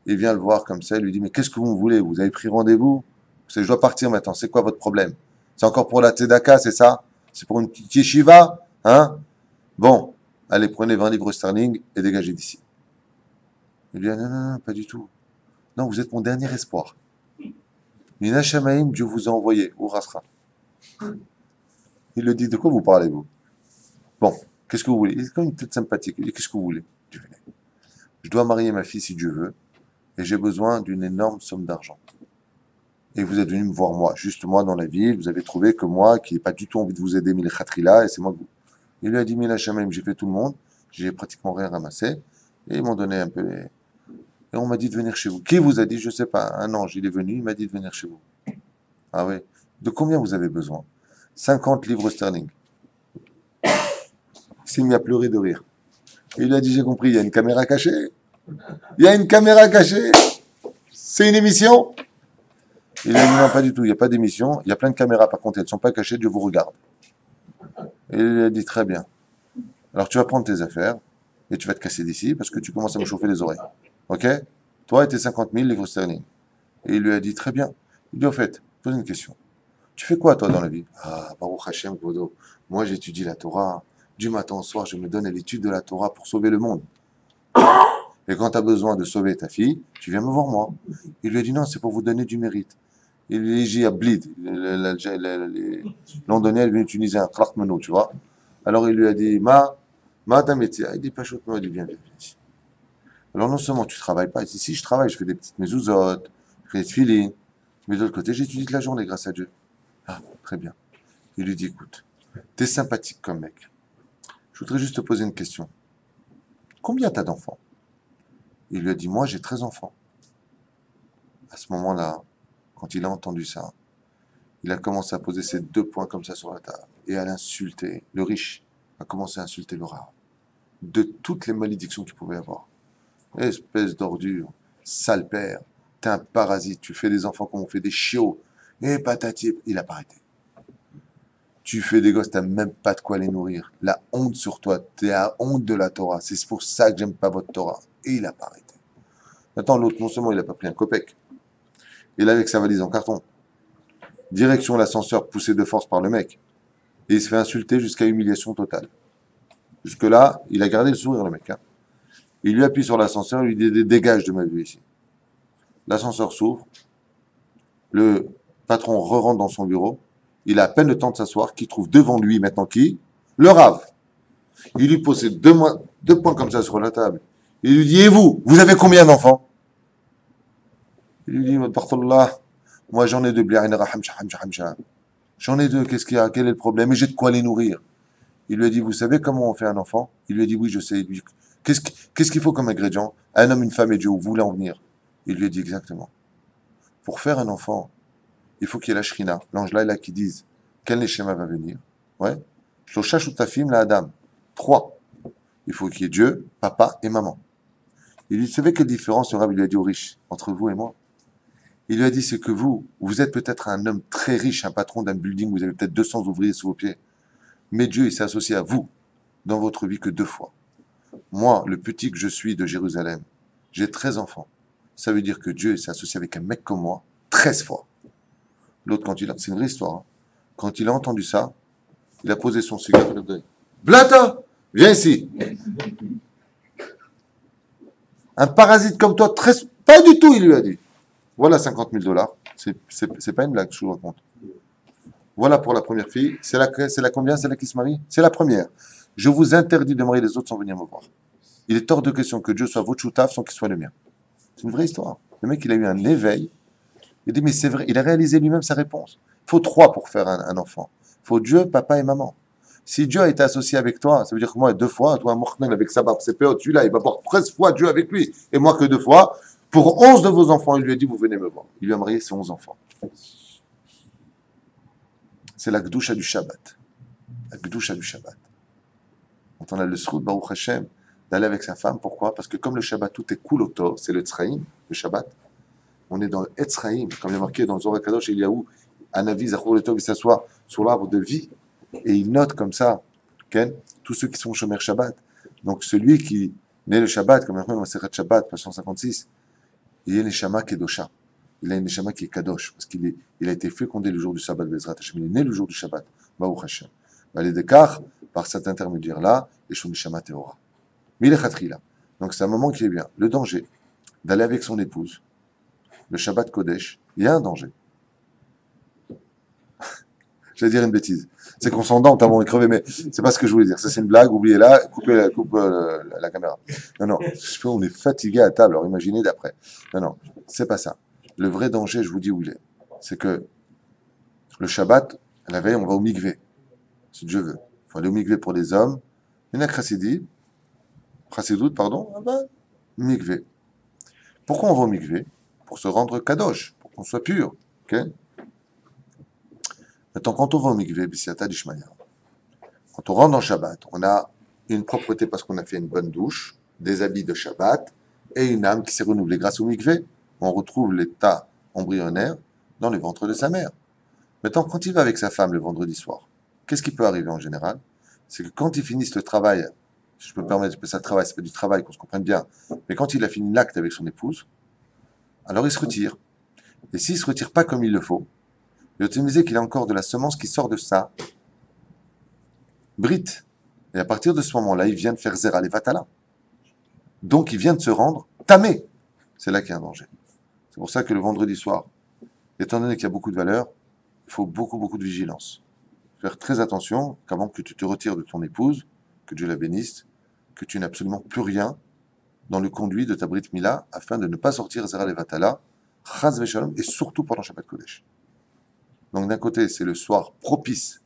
Speaker 3: Il vient le voir comme ça, il lui dit, mais qu'est-ce que vous voulez? Vous avez pris rendez-vous? Je dois partir maintenant, c'est quoi votre problème? C'est encore pour la tzedaka, c'est ça? C'est pour une petite yeshiva? Hein? Bon, allez, prenez 20 livres sterling et dégagez d'ici. Il lui dit, non, non, non, pas du tout. Non, vous êtes mon dernier espoir. Mina Shamaim, Dieu vous a envoyé, ou Rasra. Il lui dit, de quoi vous parlez, vous? Bon, qu'est-ce que vous voulez? Il est comme une tête sympathique. Il dit, qu'est-ce que vous voulez? Je dois marier ma fille si Dieu veut, et j'ai besoin d'une énorme somme d'argent. Et vous êtes venu me voir moi, juste moi dans la ville, vous avez trouvé que moi, qui n'ai pas du tout envie de vous aider, mais les khatrila, et c'est moi que vous. Il lui a dit, Mina Shamaim, j'ai fait tout le monde, j'ai pratiquement rien ramassé, et ils m'ont donné un peu les... Et on m'a dit de venir chez vous. Qui vous a dit? Je sais pas. Un ange, il est venu, il m'a dit de venir chez vous. Ah oui. De combien vous avez besoin? 50 livres sterling. Il s'est mis à pleurer de rire. Il a dit, j'ai compris, il y a une caméra cachée. Il y a une caméra cachée. C'est une émission. Il a dit, non, pas du tout, il n'y a pas d'émission. Il y a plein de caméras, par contre, elles ne sont pas cachées, Dieu vous regarde. Et il a dit, très bien. Alors tu vas prendre tes affaires et tu vas te casser d'ici parce que tu commences à me chauffer les oreilles. Ok? Toi et tes 50 000 livres sterling. Et il lui a dit, très bien. Il dit, au fait, pose une question. Tu fais quoi, toi, dans la vie? Ah, Baruch Hashem, Kvodo. Moi, j'étudie la Torah. Du matin au soir, je me donne à l'étude de la Torah pour sauver le monde. Et quand tu as besoin de sauver ta fille, tu viens me voir moi. Il lui a dit, non, c'est pour vous donner du mérite. Il lui a dit, à Blid, les Londoniens, ils viennent utiliser un Klarkmeno, tu vois. Alors il lui a dit, ma ta métier. Il dit, pas chaud, il dit, viens ici. Alors non seulement tu travailles pas, ici je travaille, je fais des petites mezouzotes, je fais des filines, mais de l'autre côté, j'étudie toute la journée grâce à Dieu. Ah, très bien. Il lui dit, écoute, t'es sympathique comme mec. Je voudrais juste te poser une question. Combien t'as d'enfants? Il lui a dit, moi j'ai 13 enfants. À ce moment-là, quand il a entendu ça, il a commencé à poser ses 2 poings comme ça sur la table et à l'insulter. Le riche a commencé à insulter le rare de toutes les malédictions qu'il pouvait avoir. Espèce d'ordure, sale père, t'es un parasite, tu fais des enfants comme on fait des chiots, et patati, il a pas arrêté. Tu fais des gosses, t'as même pas de quoi les nourrir. La honte sur toi, t'es la honte de la Torah, c'est pour ça que j'aime pas votre Torah. Et il a pas arrêté. Maintenant, l'autre, non seulement il a pas pris un copec, il est avec sa valise en carton, direction l'ascenseur poussé de force par le mec, et il se fait insulter jusqu'à humiliation totale. Jusque-là, il a gardé le sourire, le mec, hein. Il lui appuie sur l'ascenseur, il lui dit dégage de ma vue ici. L'ascenseur s'ouvre, le patron re-rentre dans son bureau, il a à peine le temps de s'asseoir, qu'il trouve devant lui maintenant qui? Le Rav. Il lui pose ses 2 points comme ça sur la table. Il lui dit, et vous? Vous avez combien d'enfants? Il lui dit, moi j'en ai 2, j'en ai 2, qu'est-ce qu'il y a? Quel est le problème? Et j'ai de quoi les nourrir. Il lui a dit, vous savez comment on fait un enfant? Il lui a dit, oui, je sais. Il lui dit, qu'est-ce qu'il faut comme ingrédient? Un homme, une femme et Dieu, où vous voulez en venir? Il lui a dit exactement. Pour faire un enfant, il faut qu'il y ait la Shrina, l'ange là qui dise quel Neshama va venir. Ouais. Shlosha Shutafim la Adam. 3. Il faut qu'il y ait Dieu, papa et maman. Il lui dit, vous savez quelle différence le Rav lui a dit aux riches entre vous et moi? Il lui a dit, c'est que vous êtes peut-être un homme très riche, un patron d'un building, vous avez peut-être 200 ouvriers sous vos pieds. Mais Dieu, il s'est associé à vous dans votre vie que 2 fois. Moi, le petit que je suis de Jérusalem, j'ai 13 enfants. Ça veut dire que Dieu s'est associé avec un mec comme moi 13 fois. L'autre, c'est une vraie histoire, hein. Quand il a entendu ça, il a posé son cigare et il a dit, Blata, viens ici. Un parasite comme toi, pas du tout, il lui a dit. Voilà 50 000 $. C'est pas une blague, je vous raconte. Voilà pour la première fille. C'est la combien? C'est la qui se marie? C'est la première. Je vous interdis de marier les autres sans venir me voir. Il est hors de question que Dieu soit votre choutaf sans qu'il soit le mien. C'est une vraie histoire. Le mec, il a eu un éveil. Il dit, mais c'est vrai, il a réalisé lui-même sa réponse. Il faut 3 pour faire un enfant. Il faut Dieu, papa et maman. Si Dieu a été associé avec toi, ça veut dire que moi, 2 fois, toi, Mokhnen avec sa barbe, c'est péot, celui-là, il va avoir 13 fois Dieu avec lui. Et moi que 2 fois. Pour 11 de vos enfants, il lui a dit, vous venez me voir. Il lui a marié ses 11 enfants. C'est la Gdusha du Shabbat. La Gdusha du Shabbat. Quand on a le Srout, Baruch Hashem, d'aller avec sa femme, pourquoi? Parce que comme le Shabbat, tout est Kuloto, c'est le Tzraïm, le Shabbat. On est dans le Etzraïm, comme il est marqué dans le Zohar Kadosh, il y a où Anavi, Zachor, le Tov, il s'assoit sur l'arbre de vie, et il note comme ça, Ken, tous ceux qui sont Shomer Shabbat, Donc celui qui naît le Shabbat, comme on Masechet Shabbat, page 156, il est Neshama Kedosha. Il a une Neshama qui est Kadosh, parce il a été fécondé le jour du Shabbat, Bezrat Hashem. Il est né le jour du Shabbat, Baruch Hashem. Les Dekar, par cet intermédiaire-là, et son Neshama Teora. Mais il est Khatrila. Donc c'est un moment qui est bien. Le danger d'aller avec son épouse, le Shabbat Kodesh, il y a un danger. J'allais dire une bêtise. C'est qu'on s'endort avant de crever, mais c'est pas ce que je voulais dire. Ça, c'est une blague, oubliez-la, coupez la caméra. Non, on est fatigué à table, alors imaginez d'après. Non, c'est pas ça. Le vrai danger, je vous dis où il est. C'est que le Shabbat, la veille, on va au mikvé. Si Dieu veut. Il faut aller au mikvé pour les hommes. Il y en a Chassidout, mikvé. Pourquoi on va au mikvé? Pour se rendre kadosh, pour qu'on soit pur. Ok? Maintenant, quand on va au mikvé, quand on rentre dans Shabbat, on a une propreté parce qu'on a fait une bonne douche, des habits de Shabbat, et une âme qui s'est renouvelée grâce au mikvé. On retrouve l'état embryonnaire dans le ventre de sa mère. Maintenant, quand il va avec sa femme le vendredi soir, qu'est-ce qui peut arriver en général? C'est que quand ils finissent le travail, si je peux me permettre d'appeler ça le travail, c'est pas du travail, qu'on se comprenne bien, mais quand il a fini l'acte avec son épouse, alors il se retire. Et s'il ne se retire pas comme il le faut, il est autorisé qu'il a encore de la semence qui sort de ça, brite. Et à partir de ce moment-là, il vient de faire Zera Levatala. Donc il vient de se rendre tamé. C'est là qu'il y a un danger. C'est pour ça que le vendredi soir, étant donné qu'il y a beaucoup de valeur, il faut beaucoup de vigilance. Faire très attention qu'avant que tu te retires de ton épouse, que Dieu la bénisse, que tu n'aies absolument plus rien dans le conduit de ta Brit Mila, afin de ne pas sortir Zera Levatala, Chaz Veshalom, et surtout pendant Shabbat Kodesh. Donc d'un côté, c'est le soir propice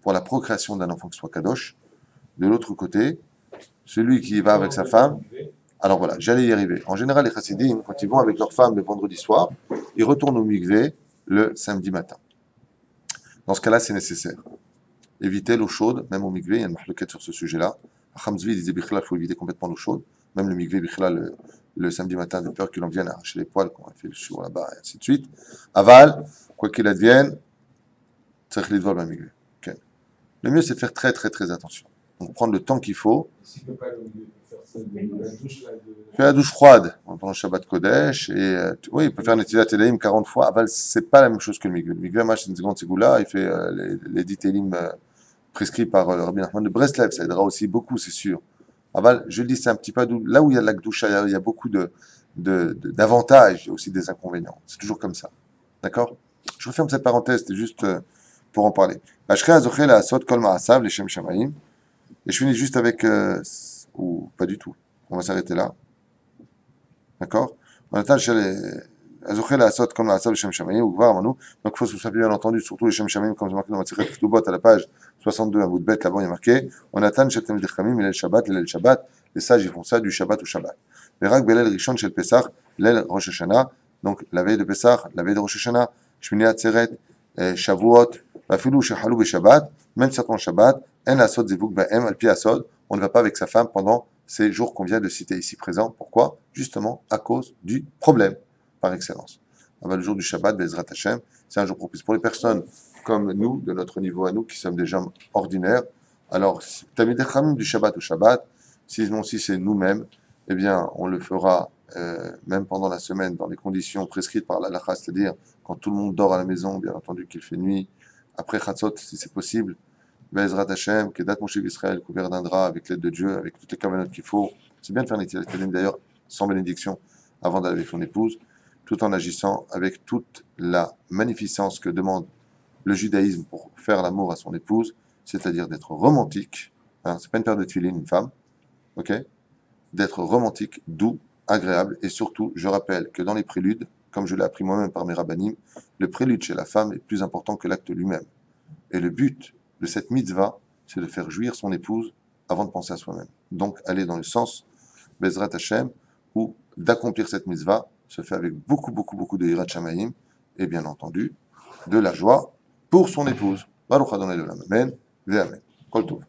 Speaker 3: pour la procréation d'un enfant qui soit Kadosh. De l'autre côté, celui qui va avec sa femme. Alors voilà, j'allais y arriver. En général, les chassidim, quand ils vont avec leur femme le vendredi soir, ils retournent au mikvé le samedi matin. Dans ce cas-là, c'est nécessaire. Éviter l'eau chaude, même au mikvé, il y a une mahloquette sur ce sujet-là. Hamzvi disait Bichlal, il faut éviter complètement l'eau chaude. Même le mikvé Bichlal, le samedi matin, de peur qu'il en vienne arracher les poils, qu'on a fait le jour là-bas, et ainsi de suite. Aval, quoi qu'il advienne, tzarich lidvol ba mikvé. Le mieux, c'est de faire très attention. Donc prendre le temps qu'il faut.
Speaker 1: S'il ne peut pas faire ça, la douche là,
Speaker 3: Fais la douche froide pendant le Shabbat Kodesh, et oui, il peut faire Netilat Elohim 40 fois. Aval, c'est pas la même chose que le mikvé. Le mikvé, c'est une seconde ségoula, il fait les 10 télim prescrits par le Rabbi Nachman de Breslev, ça aidera aussi beaucoup, c'est sûr. Aval, je le dis, c'est un petit peu là où il y a la Gdusha, il y a beaucoup d'avantages, il y a aussi des inconvénients. C'est toujours comme ça. D'accord? Je referme cette parenthèse, c'était juste pour en parler. Ashrei Azochel Asot Kol Ma'asav Leshem Shamayim. Et je finis juste avec, ou pas du tout. On va s'arrêter là. D'accord? On attend chez les Azochel Asot Kol Ma'asav Leshem Shamayim, ou voir Manu. Donc il faut se souvenir bien entendu, surtout les Shem Shamayim, comme c'est marqué dans Matzichet Ketubot à la page 62, à bout de bête, là-bas il y a marqué, on attend chez Tamid Chamim, l'El Shabbat, l'El Shabbat. Les sages ils font ça du Shabbat au Shabbat. Verak Belel Rishon Shel Pesach, l'El Rosh Hashanah, donc la veille de Pesach, la veille de Rosh Hashanah, Shmini Atzeret, Shavuot, Vafilou Shehalou Shabbat, même certains Shabbat, En Asod Zivuk Ba'em Al Pi Asod, on ne va pas avec sa femme pendant ces jours qu'on vient de citer ici présents. Pourquoi? Justement à cause du problème, par excellence. Le jour du Shabbat, Bezrat Hashem, c'est un jour propice pour les personnes comme nous, de notre niveau à nous, qui sommes des gens ordinaires. Alors, Tamid Chamim du Shabbat au Shabbat, sinon si c'est nous-mêmes, eh bien, on le fera même pendant la semaine, dans les conditions prescrites par l'Halakha, c'est-à-dire quand tout le monde dort à la maison, bien entendu qu'il fait nuit, après Chatzot, si c'est possible, Bezrat Hashem, Kedat Moshe Israël, couvert d'un drap, avec l'aide de Dieu, avec toutes les cavanotes qu'il faut. C'est bien de faire Netilat Elohim d'ailleurs, sans bénédiction, avant d'aller avec son épouse, tout en agissant avec toute la magnificence que demande le judaïsme pour faire l'amour à son épouse, c'est-à-dire d'être romantique. Hein, c'est pas une paire de tuilines, une femme, ok? D'être romantique, doux, agréable, et surtout, je rappelle que dans les préludes, comme je l'ai appris moi-même par mes rabbanim, le prélude chez la femme est plus important que l'acte lui-même. Et le but de cette mitzvah, c'est de faire jouir son épouse avant de penser à soi-même. Donc, aller dans le sens Bezrat Hashem, où d'accomplir cette mitzvah se fait avec beaucoup de hirat shamayim, et bien entendu, de la joie pour son épouse. Baruch Adonai Olam. Amen. Ve Amen. Kol Tov.